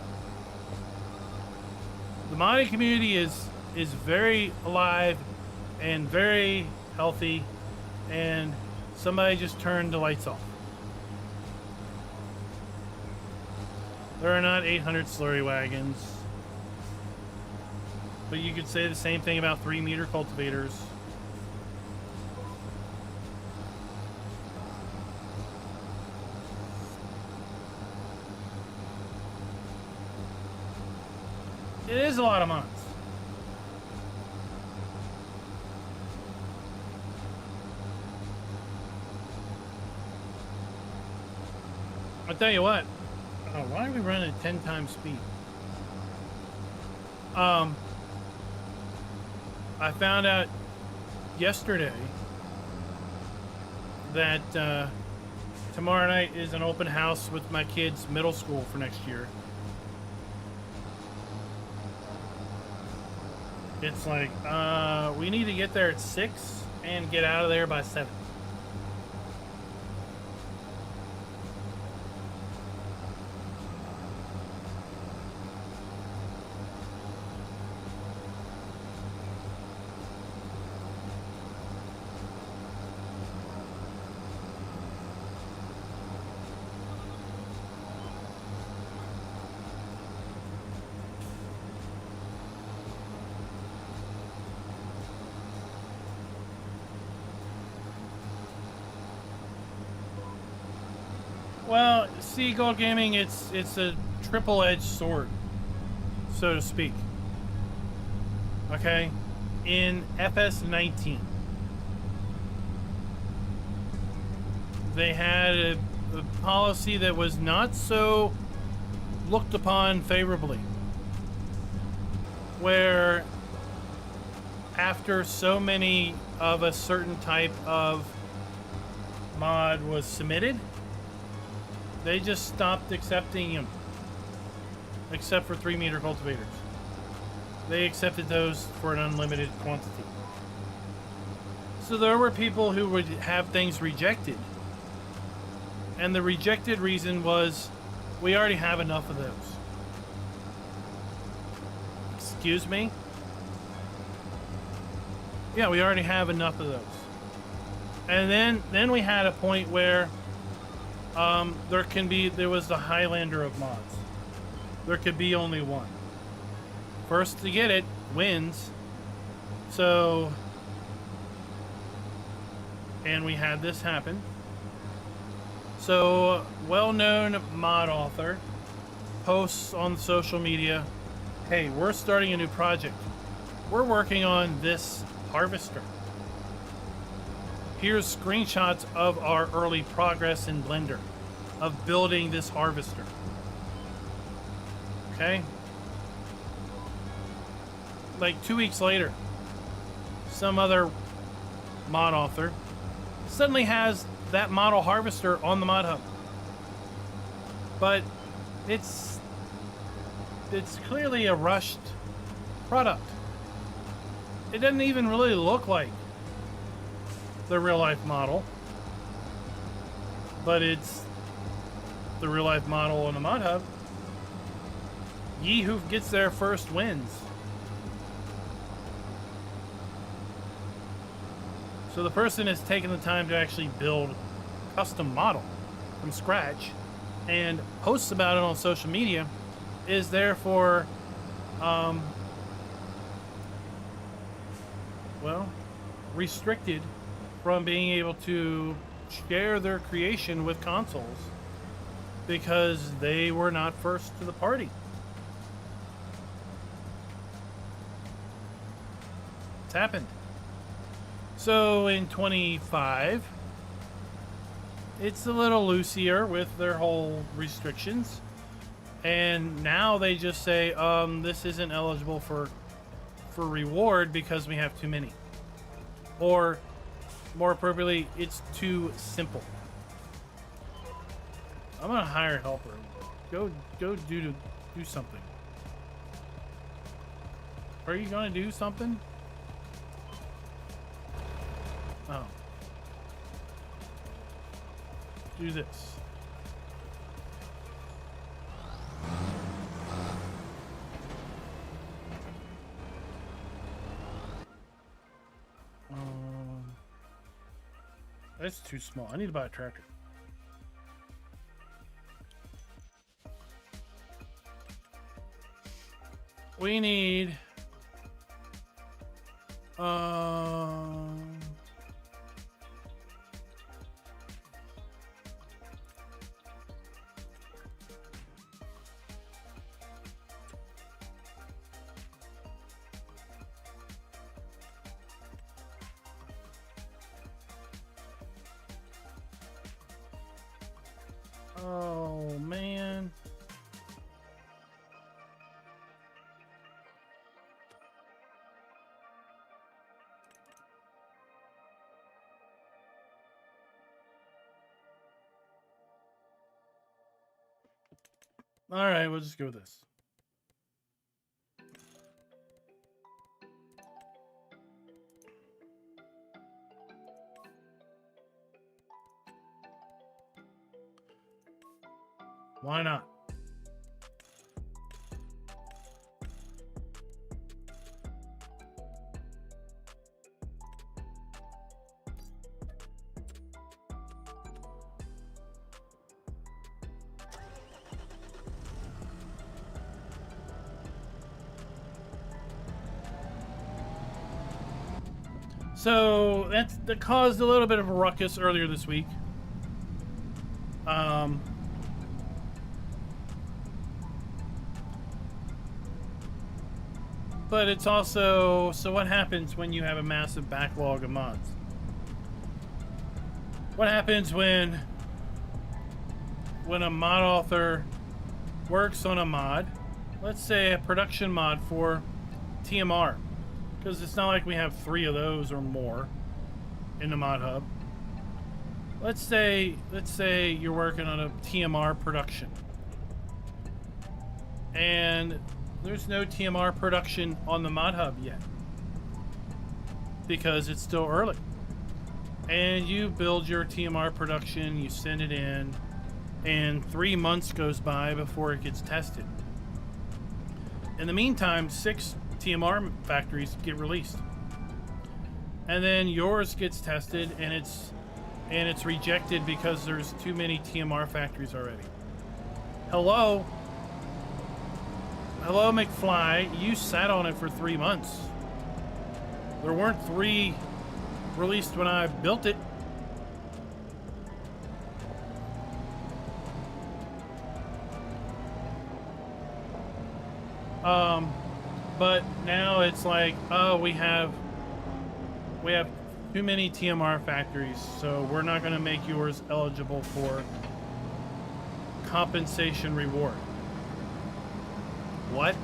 The modding community is very alive and very healthy, and somebody just turned the lights off. There are not 800 slurry wagons, but you could say the same thing about 3-meter cultivators. It is a lot of mods. I'll tell you what. Oh, why are we running at 10 times speed? I found out yesterday that tomorrow night is an open house with my kids' middle school for next year. It's like, we need to get there at 6 and get out of there by 7. Well, see, Gold Gaming, it's a triple-edged sword, so to speak. Okay? In FS19, they had a policy that was not so looked upon favorably, where after so many of a certain type of mod was submitted, they just stopped accepting them, except for 3-meter cultivators. They accepted those for an unlimited quantity. So there were people who would have things rejected. And the rejected reason was, we already have enough of those. Excuse me? Yeah, we already have enough of those. And then we had a point where there was the Highlander of mods. There could be only one. First to get it wins. So, and we had this happen. So, well-known mod author posts on social media, hey, we're starting a new project. We're working on this harvester. Here's screenshots of our early progress in Blender of building this harvester. Okay? Like 2 weeks later, some other mod author suddenly has that model harvester on the Mod Hub. But it's clearly a rushed product. It doesn't even really look like the real life model, but it's the real life model on the Mod Hub. He who gets there first wins. So the person has taken the time to actually build a custom model from scratch and posts about it on social media is therefore, well, restricted from being able to share their creation with consoles because they were not first to the party. It's happened. So in 25, it's a little loosier with their whole restrictions. And now they just say, this isn't eligible for reward because we have too many. Or more appropriately, it's too simple. I'm gonna hire a helper. Go do something. Are you gonna do something? Oh. Do this. That's too small. I need to buy a tractor. We need oh man. All right, we'll just go with this. Why not? So that caused a little bit of a ruckus earlier this week. But it's also, so what happens when you have a massive backlog of mods? What happens when a mod author works on a mod, let's say a production mod for TMR, because it's not like we have 3 of those or more in the mod hub. Let's say you're working on a TMR production and there's no TMR production on the mod hub yet because it's still early. And you build your TMR production, you send it in, and 3 months goes by before it gets tested. In the meantime, 6 TMR factories get released. And then yours gets tested and it's rejected because there's too many TMR factories already. Hello, McFly, you sat on it for 3 months. There weren't 3 released when I built it. But now it's like, oh, we have too many TMR factories, so we're not going to make yours eligible for compensation reward. What?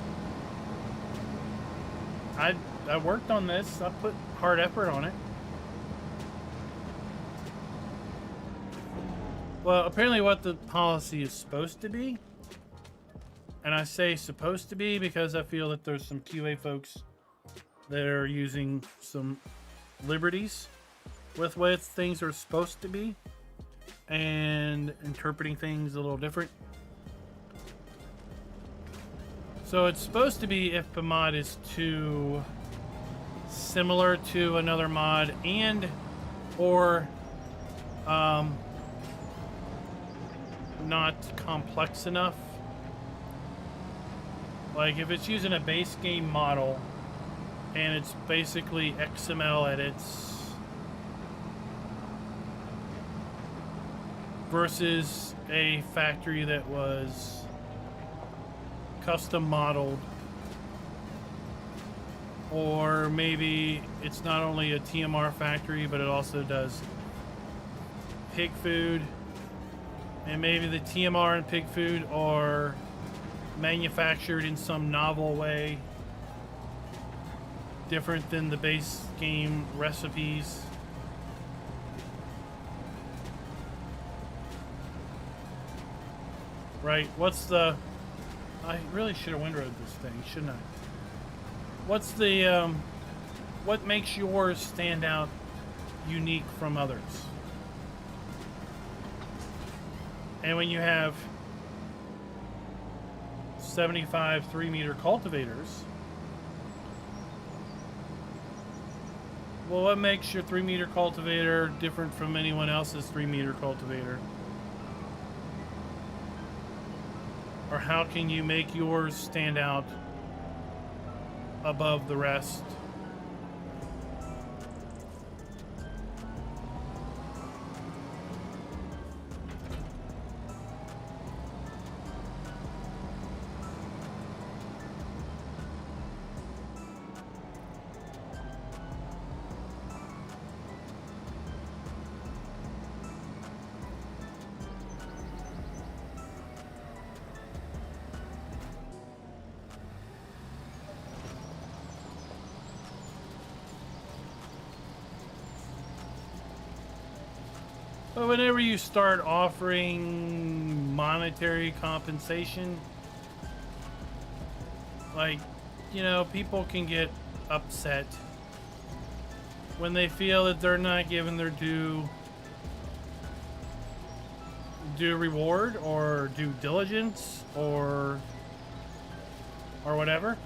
I worked on this. I put hard effort on it. Well, apparently what the policy is supposed to be, and I say supposed to be because I feel that there's some QA folks that are using some liberties with what things are supposed to be and interpreting things a little different. So it's supposed to be if the mod is too similar to another mod and or not complex enough. Like if it's using a base game model and it's basically XML edits versus a factory that was custom modeled, or maybe it's not only a TMR factory but it also does pig food, and maybe the TMR and pig food are manufactured in some novel way different than the base game recipes. Right, what's the... I really should have windrowed this thing, shouldn't I? What's the, what makes yours stand out unique from others? And when you have 75 3-meter cultivators, well, what makes your 3-meter cultivator different from anyone else's 3-meter cultivator? Or how can you make yours stand out above the rest? But whenever you start offering monetary compensation, like, you know, people can get upset when they feel that they're not given their due reward or due diligence or whatever,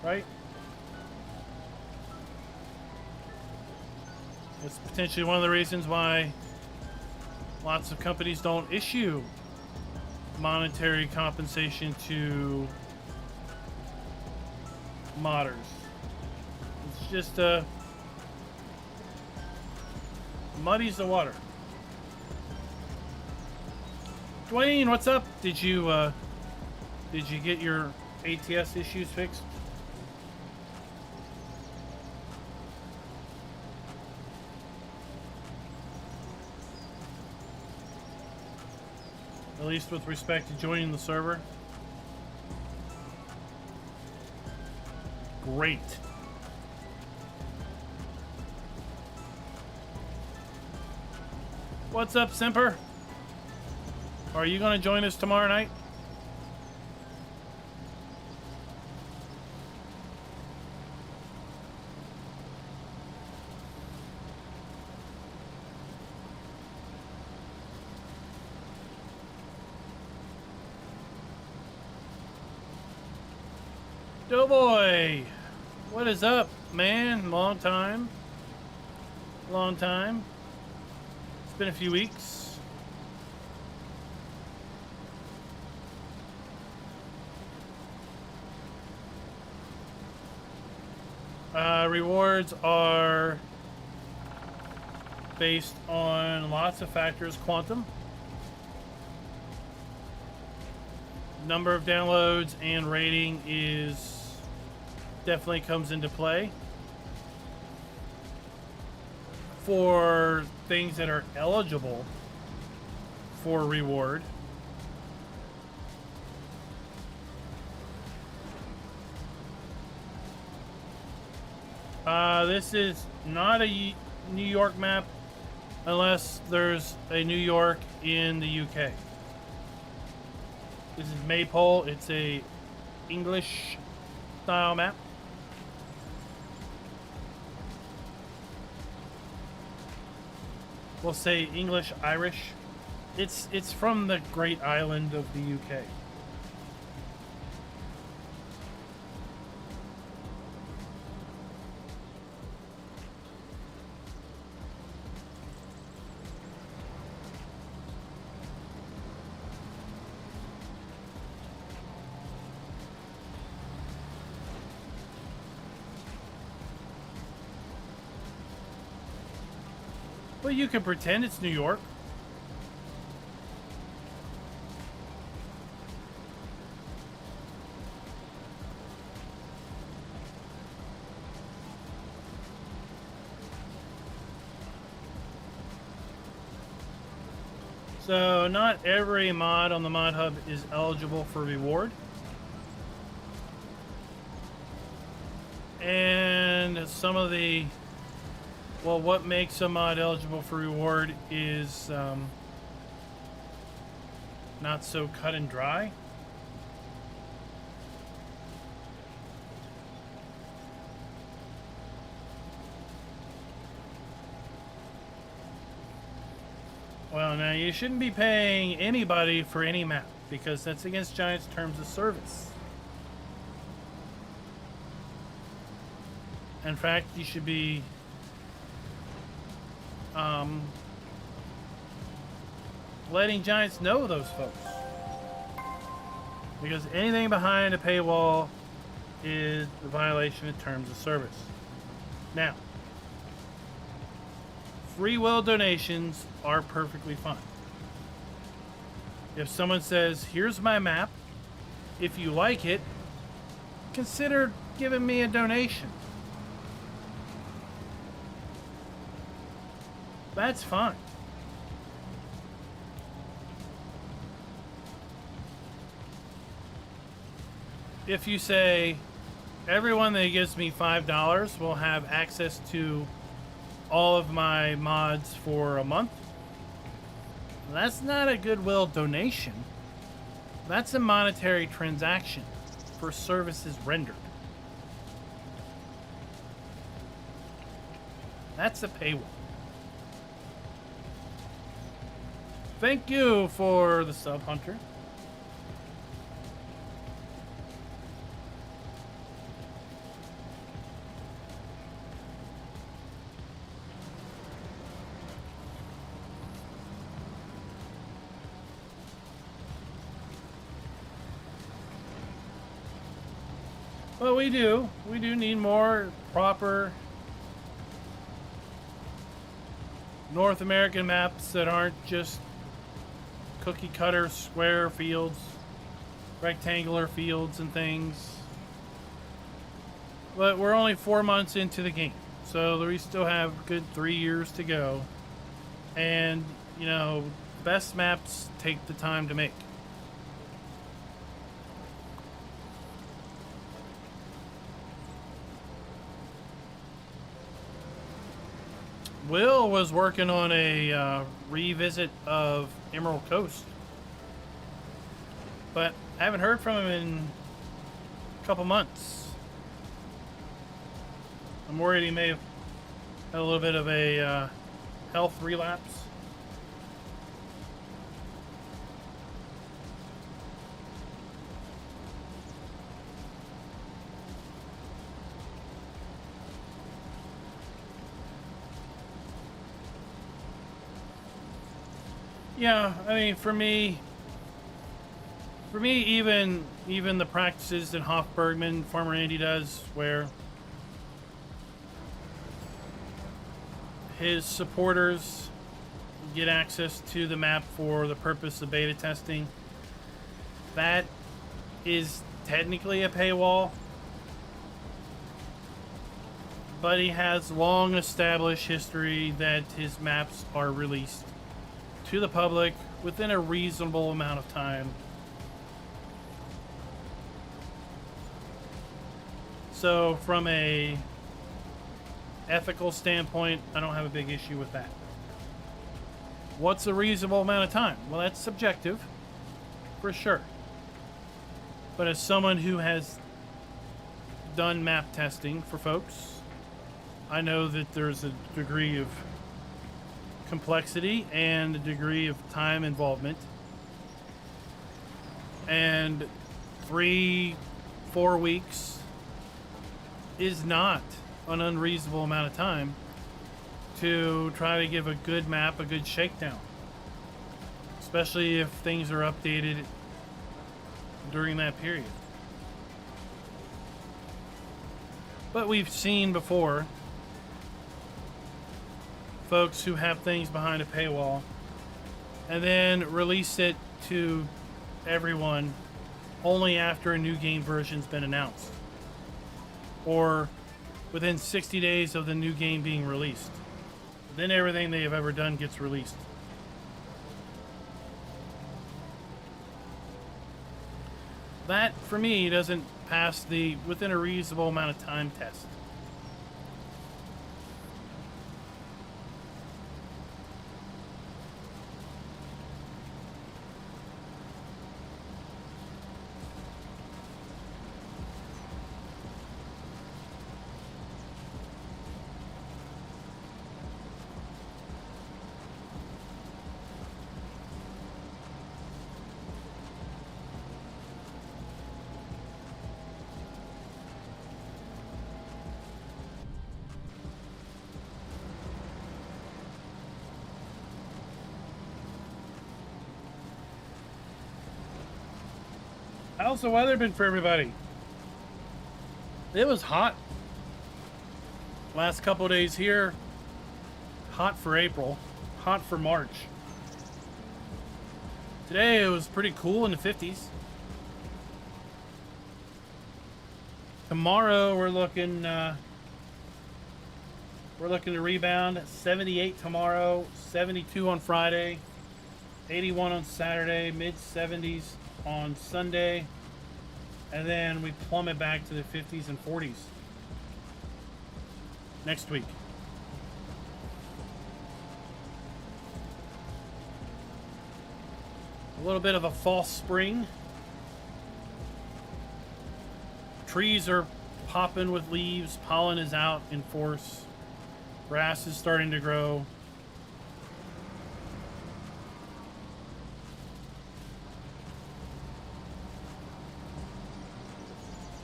right? It's potentially one of the reasons why lots of companies don't issue monetary compensation to modders. It's just muddies the water. Dwayne, what's up? Did you get your ATS issues fixed? At least with respect to joining the server. Great. What's up, Simper? Are you going to join us tomorrow night? Doughboy, what is up, man? Long time. Long time. It's been a few weeks. Rewards are based on lots of factors. Quantum, number of downloads, and rating is definitely comes into play for things that are eligible for reward. This is not a New York map unless there's a New York in the UK. This is Maypole. It's a English style map. We'll say English Irish. It's from the great island of the UK. But you can pretend it's New York. So not every mod on the mod hub is eligible for reward. And some of the, well, what makes a mod eligible for reward is not so cut and dry. Well, now you shouldn't be paying anybody for any map because that's against Giant's terms of service. In fact, you should be letting Giants know those folks, because anything behind a paywall is a violation of terms of service. Now, free will donations are perfectly fine. If someone says, here's my map, if you like it, consider giving me a donation. That's fine. If you say, everyone that gives me $5 will have access to all of my mods for a month, that's not a goodwill donation. That's a monetary transaction for services rendered. That's a paywall. Thank you for the sub, Hunter. Well, we do need more proper North American maps that aren't just cookie cutter square fields, rectangular fields and things. But we're only 4 months into the game, so we still have a good 3 years to go. And, you know, best maps take the time to make. Will was working on a revisit of Emerald Coast, but I haven't heard from him in a couple months. I'm worried he may have had a little bit of a health relapse. Yeah, I mean, for me, even the practices that Hoffbergman, Farmer Andy does, where his supporters get access to the map for the purpose of beta testing, that is technically a paywall, but he has long established history that his maps are released to the public within a reasonable amount of time. So from a ethical standpoint, I don't have a big issue with that. What's a reasonable amount of time? Well, that's subjective, for sure. But as someone who has done map testing for folks, I know that there's a degree of complexity and a degree of time involvement, and 3-4 weeks is not an unreasonable amount of time to try to give a good map a good shakedown, especially if things are updated during that period. But we've seen before folks who have things behind a paywall, and then release it to everyone only after a new game version's been announced, or within 60 days of the new game being released. Then everything they have ever done gets released. That, for me, doesn't pass the within a reasonable amount of time test. How's the weather been for everybody? It was hot last couple of days here. Hot for April, hot for March. Today it was pretty cool in the 50s. Tomorrow we're looking to rebound. 78 tomorrow, 72 on Friday, 81 on Saturday, mid 70s on Sunday, and then we plummet back to the 50s and 40s next week. A little bit of a false spring. Trees are popping with leaves, pollen is out in force, grass is starting to grow.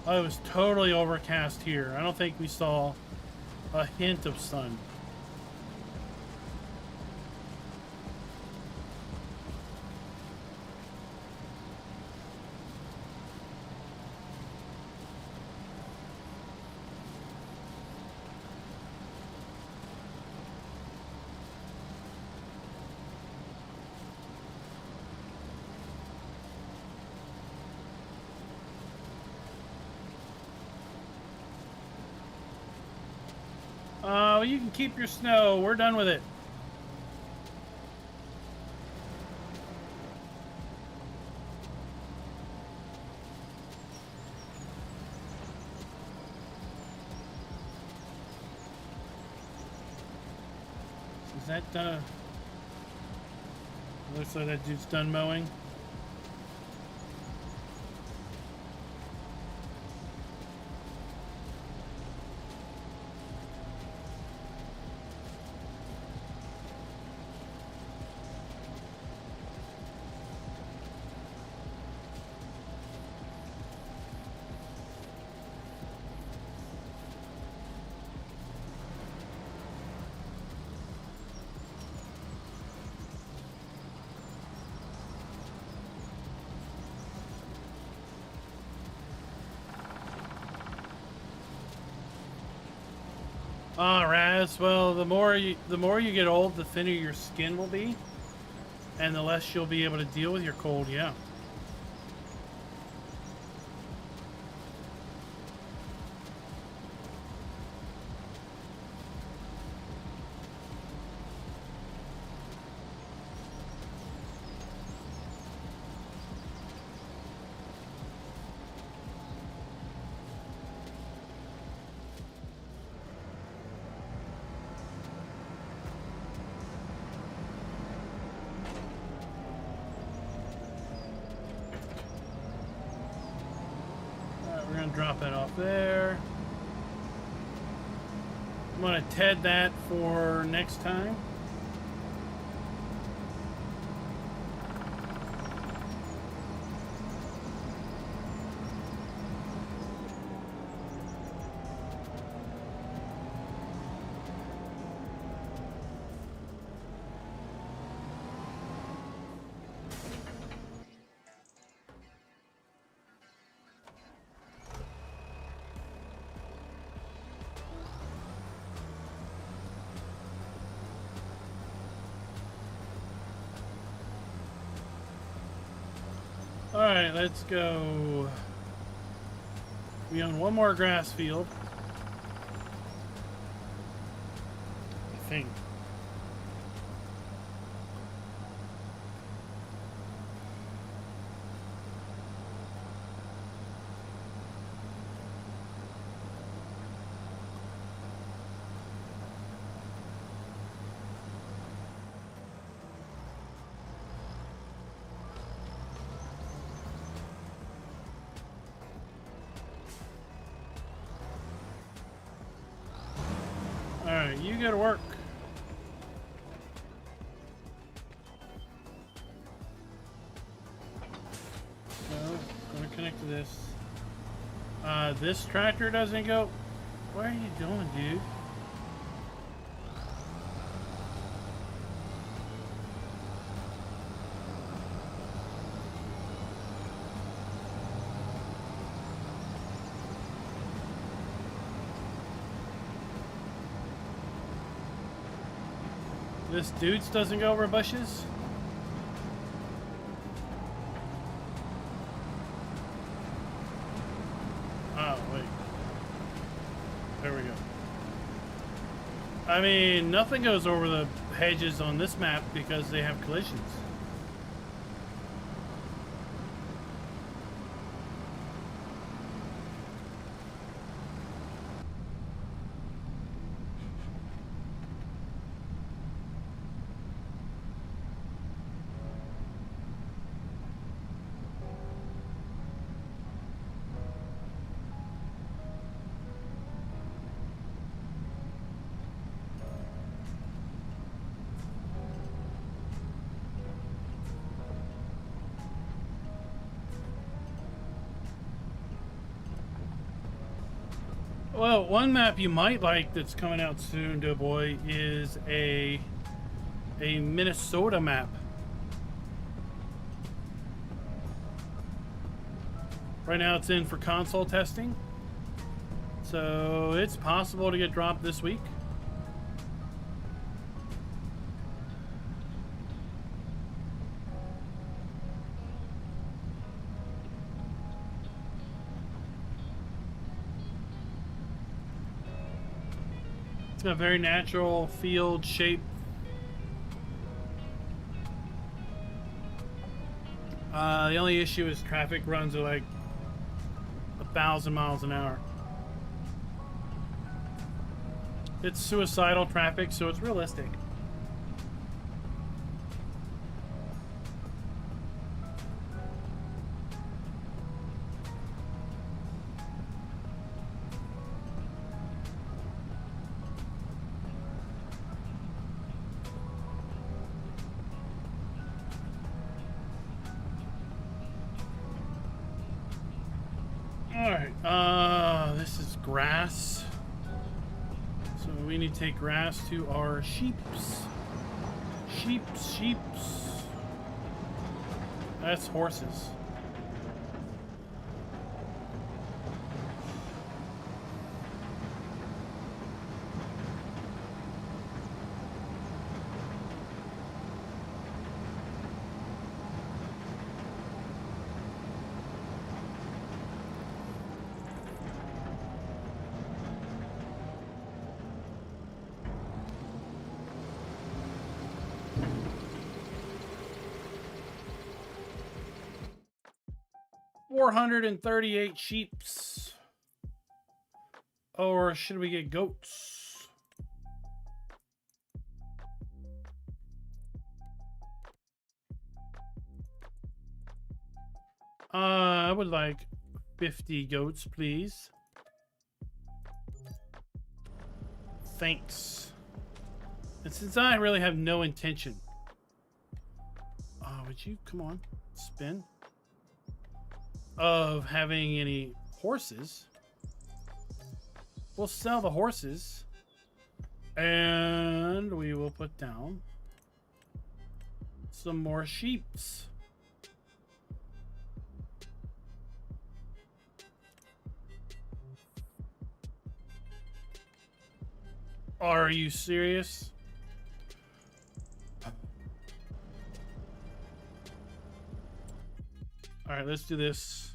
Oh, it was totally overcast here. I don't think we saw a hint of sun. You can keep your snow. We're done with it. Is that looks like that dude's done mowing. Raz, well, the more you get old, the thinner your skin will be, and the less you'll be able to deal with your cold, yeah. Drop it off there. I'm going to TED that for next time. Alright, let's go. We own one more grass field. I think. Alright, you go to work. No, gonna connect to this. This tractor doesn't go. What are you doing, dude? This dude's doesn't go over bushes? Oh, wait. There we go. I mean, nothing goes over the hedges on this map because they have collisions. Well, one map you might like that's coming out soon, Doughboy, is a Minnesota map. Right now it's in for console testing. So it's possible to get dropped this week. It's got a very natural field shape. The only issue is traffic runs are like 1,000 miles an hour. It's suicidal traffic, so it's realistic. Alright, this is grass. So we need to take grass to our sheeps. Sheeps. That's horses. $438 sheeps. Or should we get goats? I would like 50 goats, please. Thanks. And since I really have no intention. Would you come on, spin? Of having any horses. We'll sell the horses. And we will put down some more sheeps. Are you serious? All right, let's do this.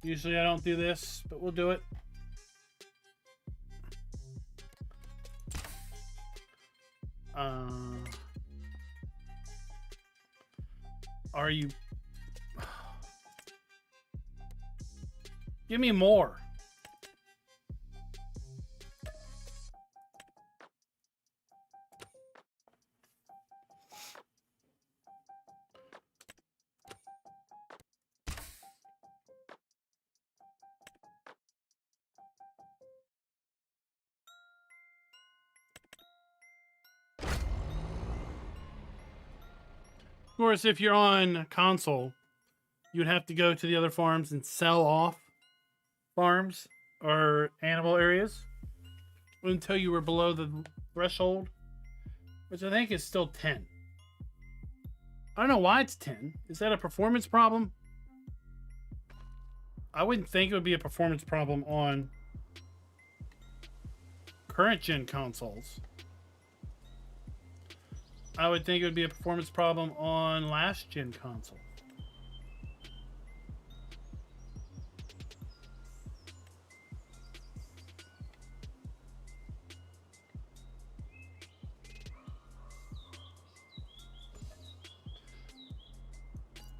Usually I don't do this, but we'll do it. Are you... Give me more. Of course, if you're on console, you'd have to go to the other farms and sell off farms or animal areas until you were below the threshold, which I think is still 10. I don't know why it's 10. Is that a performance problem? I wouldn't think it would be a performance problem on current gen consoles. I would think it would be a performance problem on last gen console.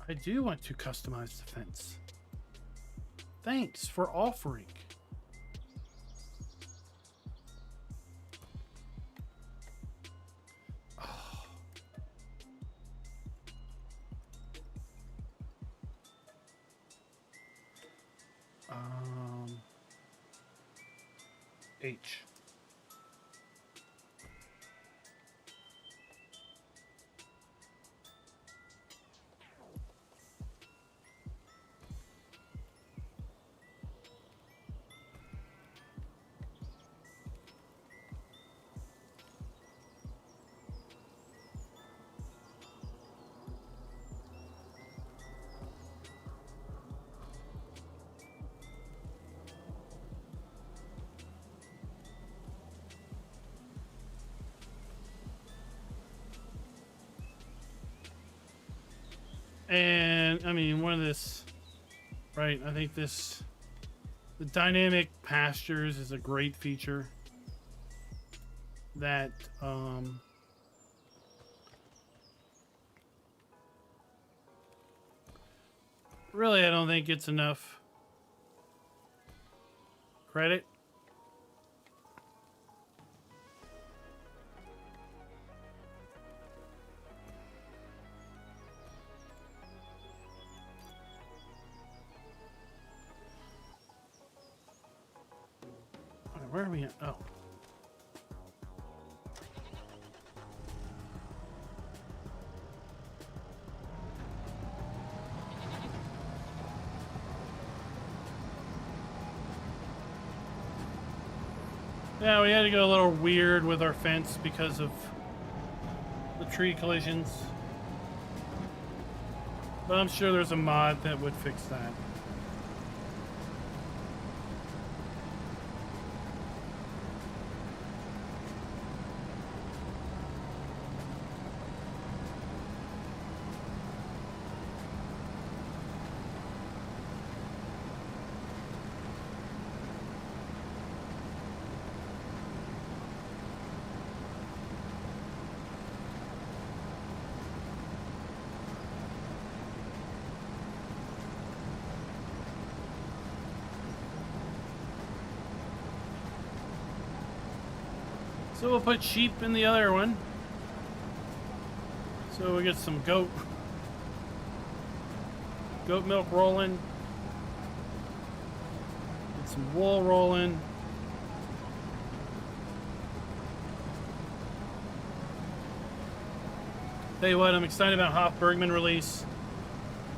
I do want to customize the fence. Thanks for offering. H. And I mean, one of this, right? I think this, the dynamic pastures is a great feature that really I don't think gets enough credit. Where are we at? Oh. Yeah, we had to go a little weird with our fence because of the tree collisions. But I'm sure there's a mod that would fix that. So we'll put sheep in the other one. So we get some goat milk rolling. Get some wool rolling. Tell you what, I'm excited about Hoff-Bergman release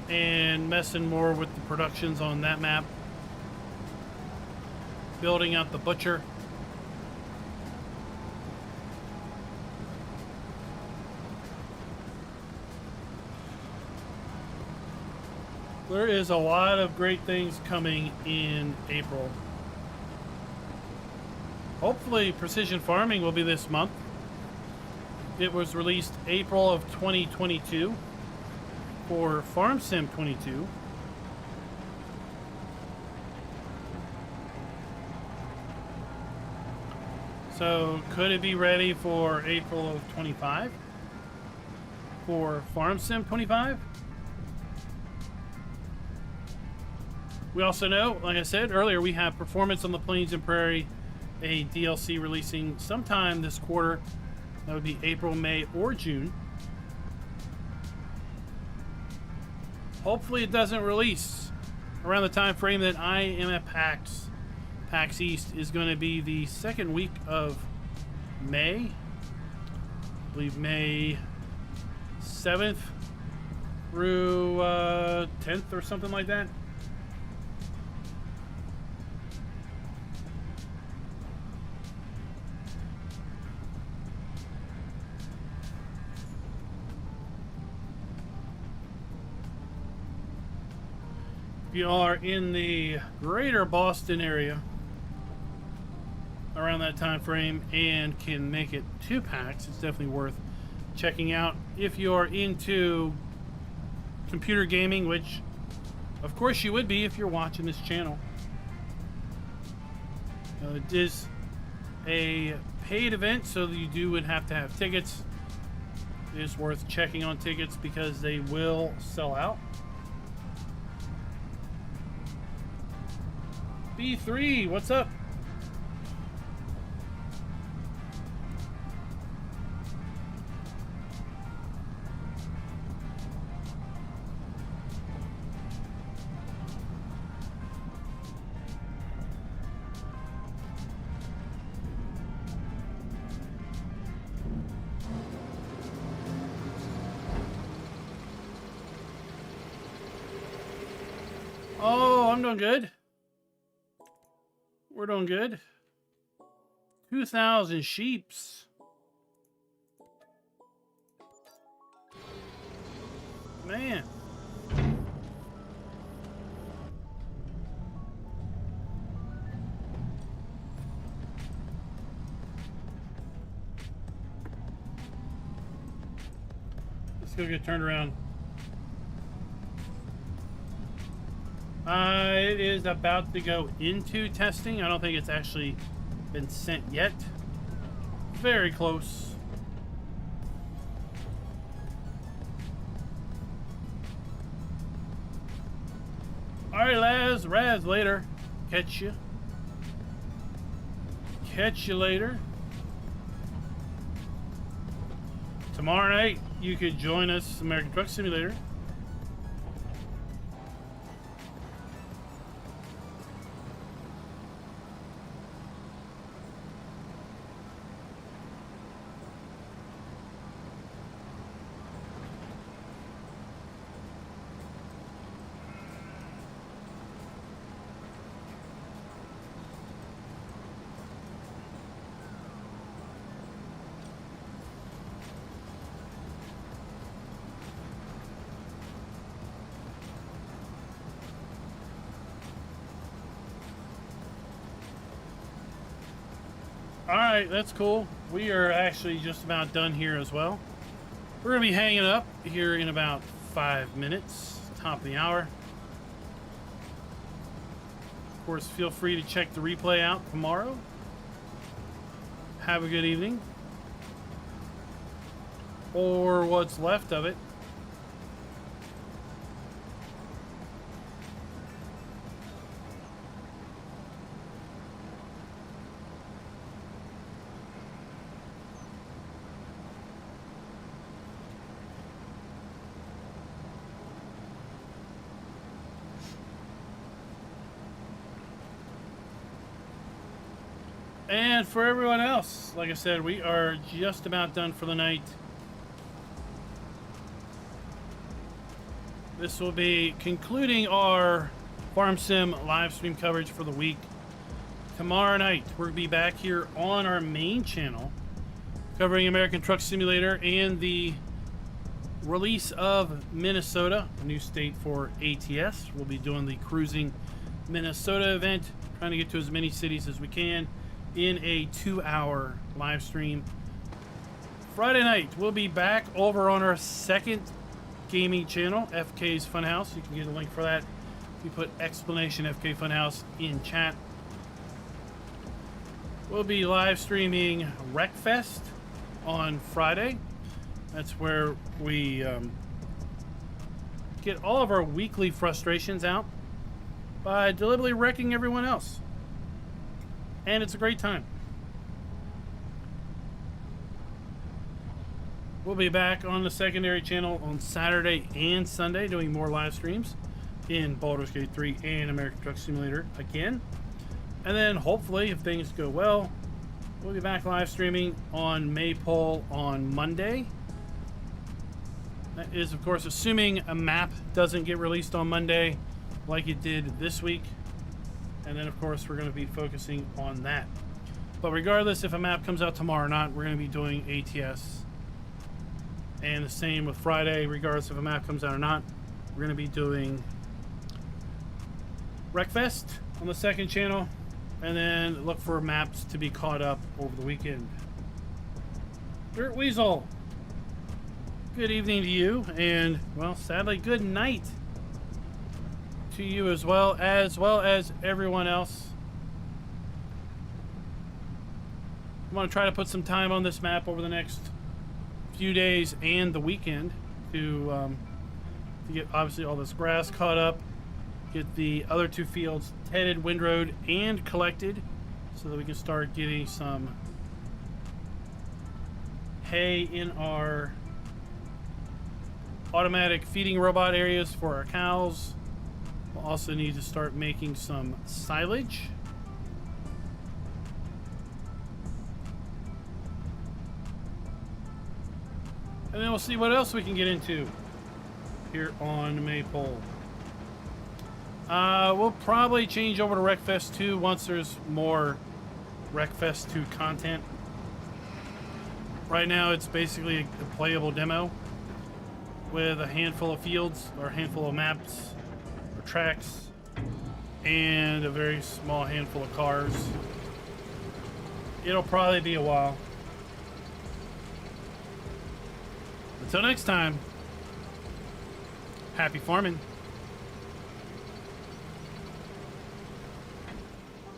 and messing more with the productions on that map. Building out the butcher. There is a lot of great things coming in April. Hopefully Precision Farming will be this month. It was released April of 2022 for Farm Sim 22. So could it be ready for April of 25 for Farm Sim 25? We also know, like I said earlier, we have Performance on the Plains and Prairie, a DLC releasing sometime this quarter. That would be April, May, or June. Hopefully it doesn't release around the time frame that I am at PAX. PAX East is going to be the second week of May. I believe May 7th through 10th or something like that. If you are in the greater Boston area around that time frame and can make it to PAX, it's definitely worth checking out. If you're into computer gaming, which of course you would be if you're watching this channel, it is a paid event, so you would have to have tickets. It is worth checking on tickets because they will sell out. B3, what's up? Oh, I'm doing good. We're doing good. 2,000 sheeps. Man. Let's go get turned around. It is about to go into testing. I don't think it's actually been sent yet. Very close. Alright, Raz, later. Catch you. Catch you later. Tomorrow night, you could join us, American Truck Simulator. Alright, that's cool. We are actually just about done here as well. We're going to be hanging up here in about 5 minutes, top of the hour. Of course, feel free to check the replay out tomorrow. Have a good evening. Or what's left of it. And for everyone else, like I said, we are just about done for the night. This will be concluding our Farm Sim live stream coverage for the week. Tomorrow night, we'll be back here on our main channel covering American Truck Simulator and the release of Minnesota, a new state for ATS. We'll be doing the Cruising Minnesota event, trying to get to as many cities as we can in a 2-hour live stream. Friday night, we'll be back over on our second gaming channel, FK's Funhouse. You can get a link for that if you put exclamation FK Funhouse in chat. We'll be live streaming Wreckfest on Friday. That's where we get all of our weekly frustrations out by deliberately wrecking everyone else. And it's a great time. We'll be back on the secondary channel on Saturday and Sunday doing more live streams in Baldur's Gate 3 and American Truck Simulator again. And then hopefully, if things go well, we'll be back live streaming on Maypole on Monday. That is, of course, assuming a map doesn't get released on Monday like it did this week. And then, of course, we're going to be focusing on that. But regardless, if a map comes out tomorrow or not, we're going to be doing ATS. And the same with Friday, regardless if a map comes out or not, we're going to be doing Wreckfest on the second channel. And then look for maps to be caught up over the weekend. Dirt Weasel, good evening to you, and, well, sadly, good night to you as well as everyone else. I'm going to try to put some time on this map over the next few days and the weekend to get, obviously, all this grass caught up, get the other two fields headed, windrowed, and collected so that we can start getting some hay in our automatic feeding robot areas for our cows. We'll also need to start making some silage. And then we'll see what else we can get into here on Maypole. We'll probably change over to Wreckfest 2 once there's more Wreckfest 2 content. Right now it's basically a playable demo with a handful of fields or a handful of maps or tracks and a very small handful of cars. It'll probably be a while. Until next time, happy farming.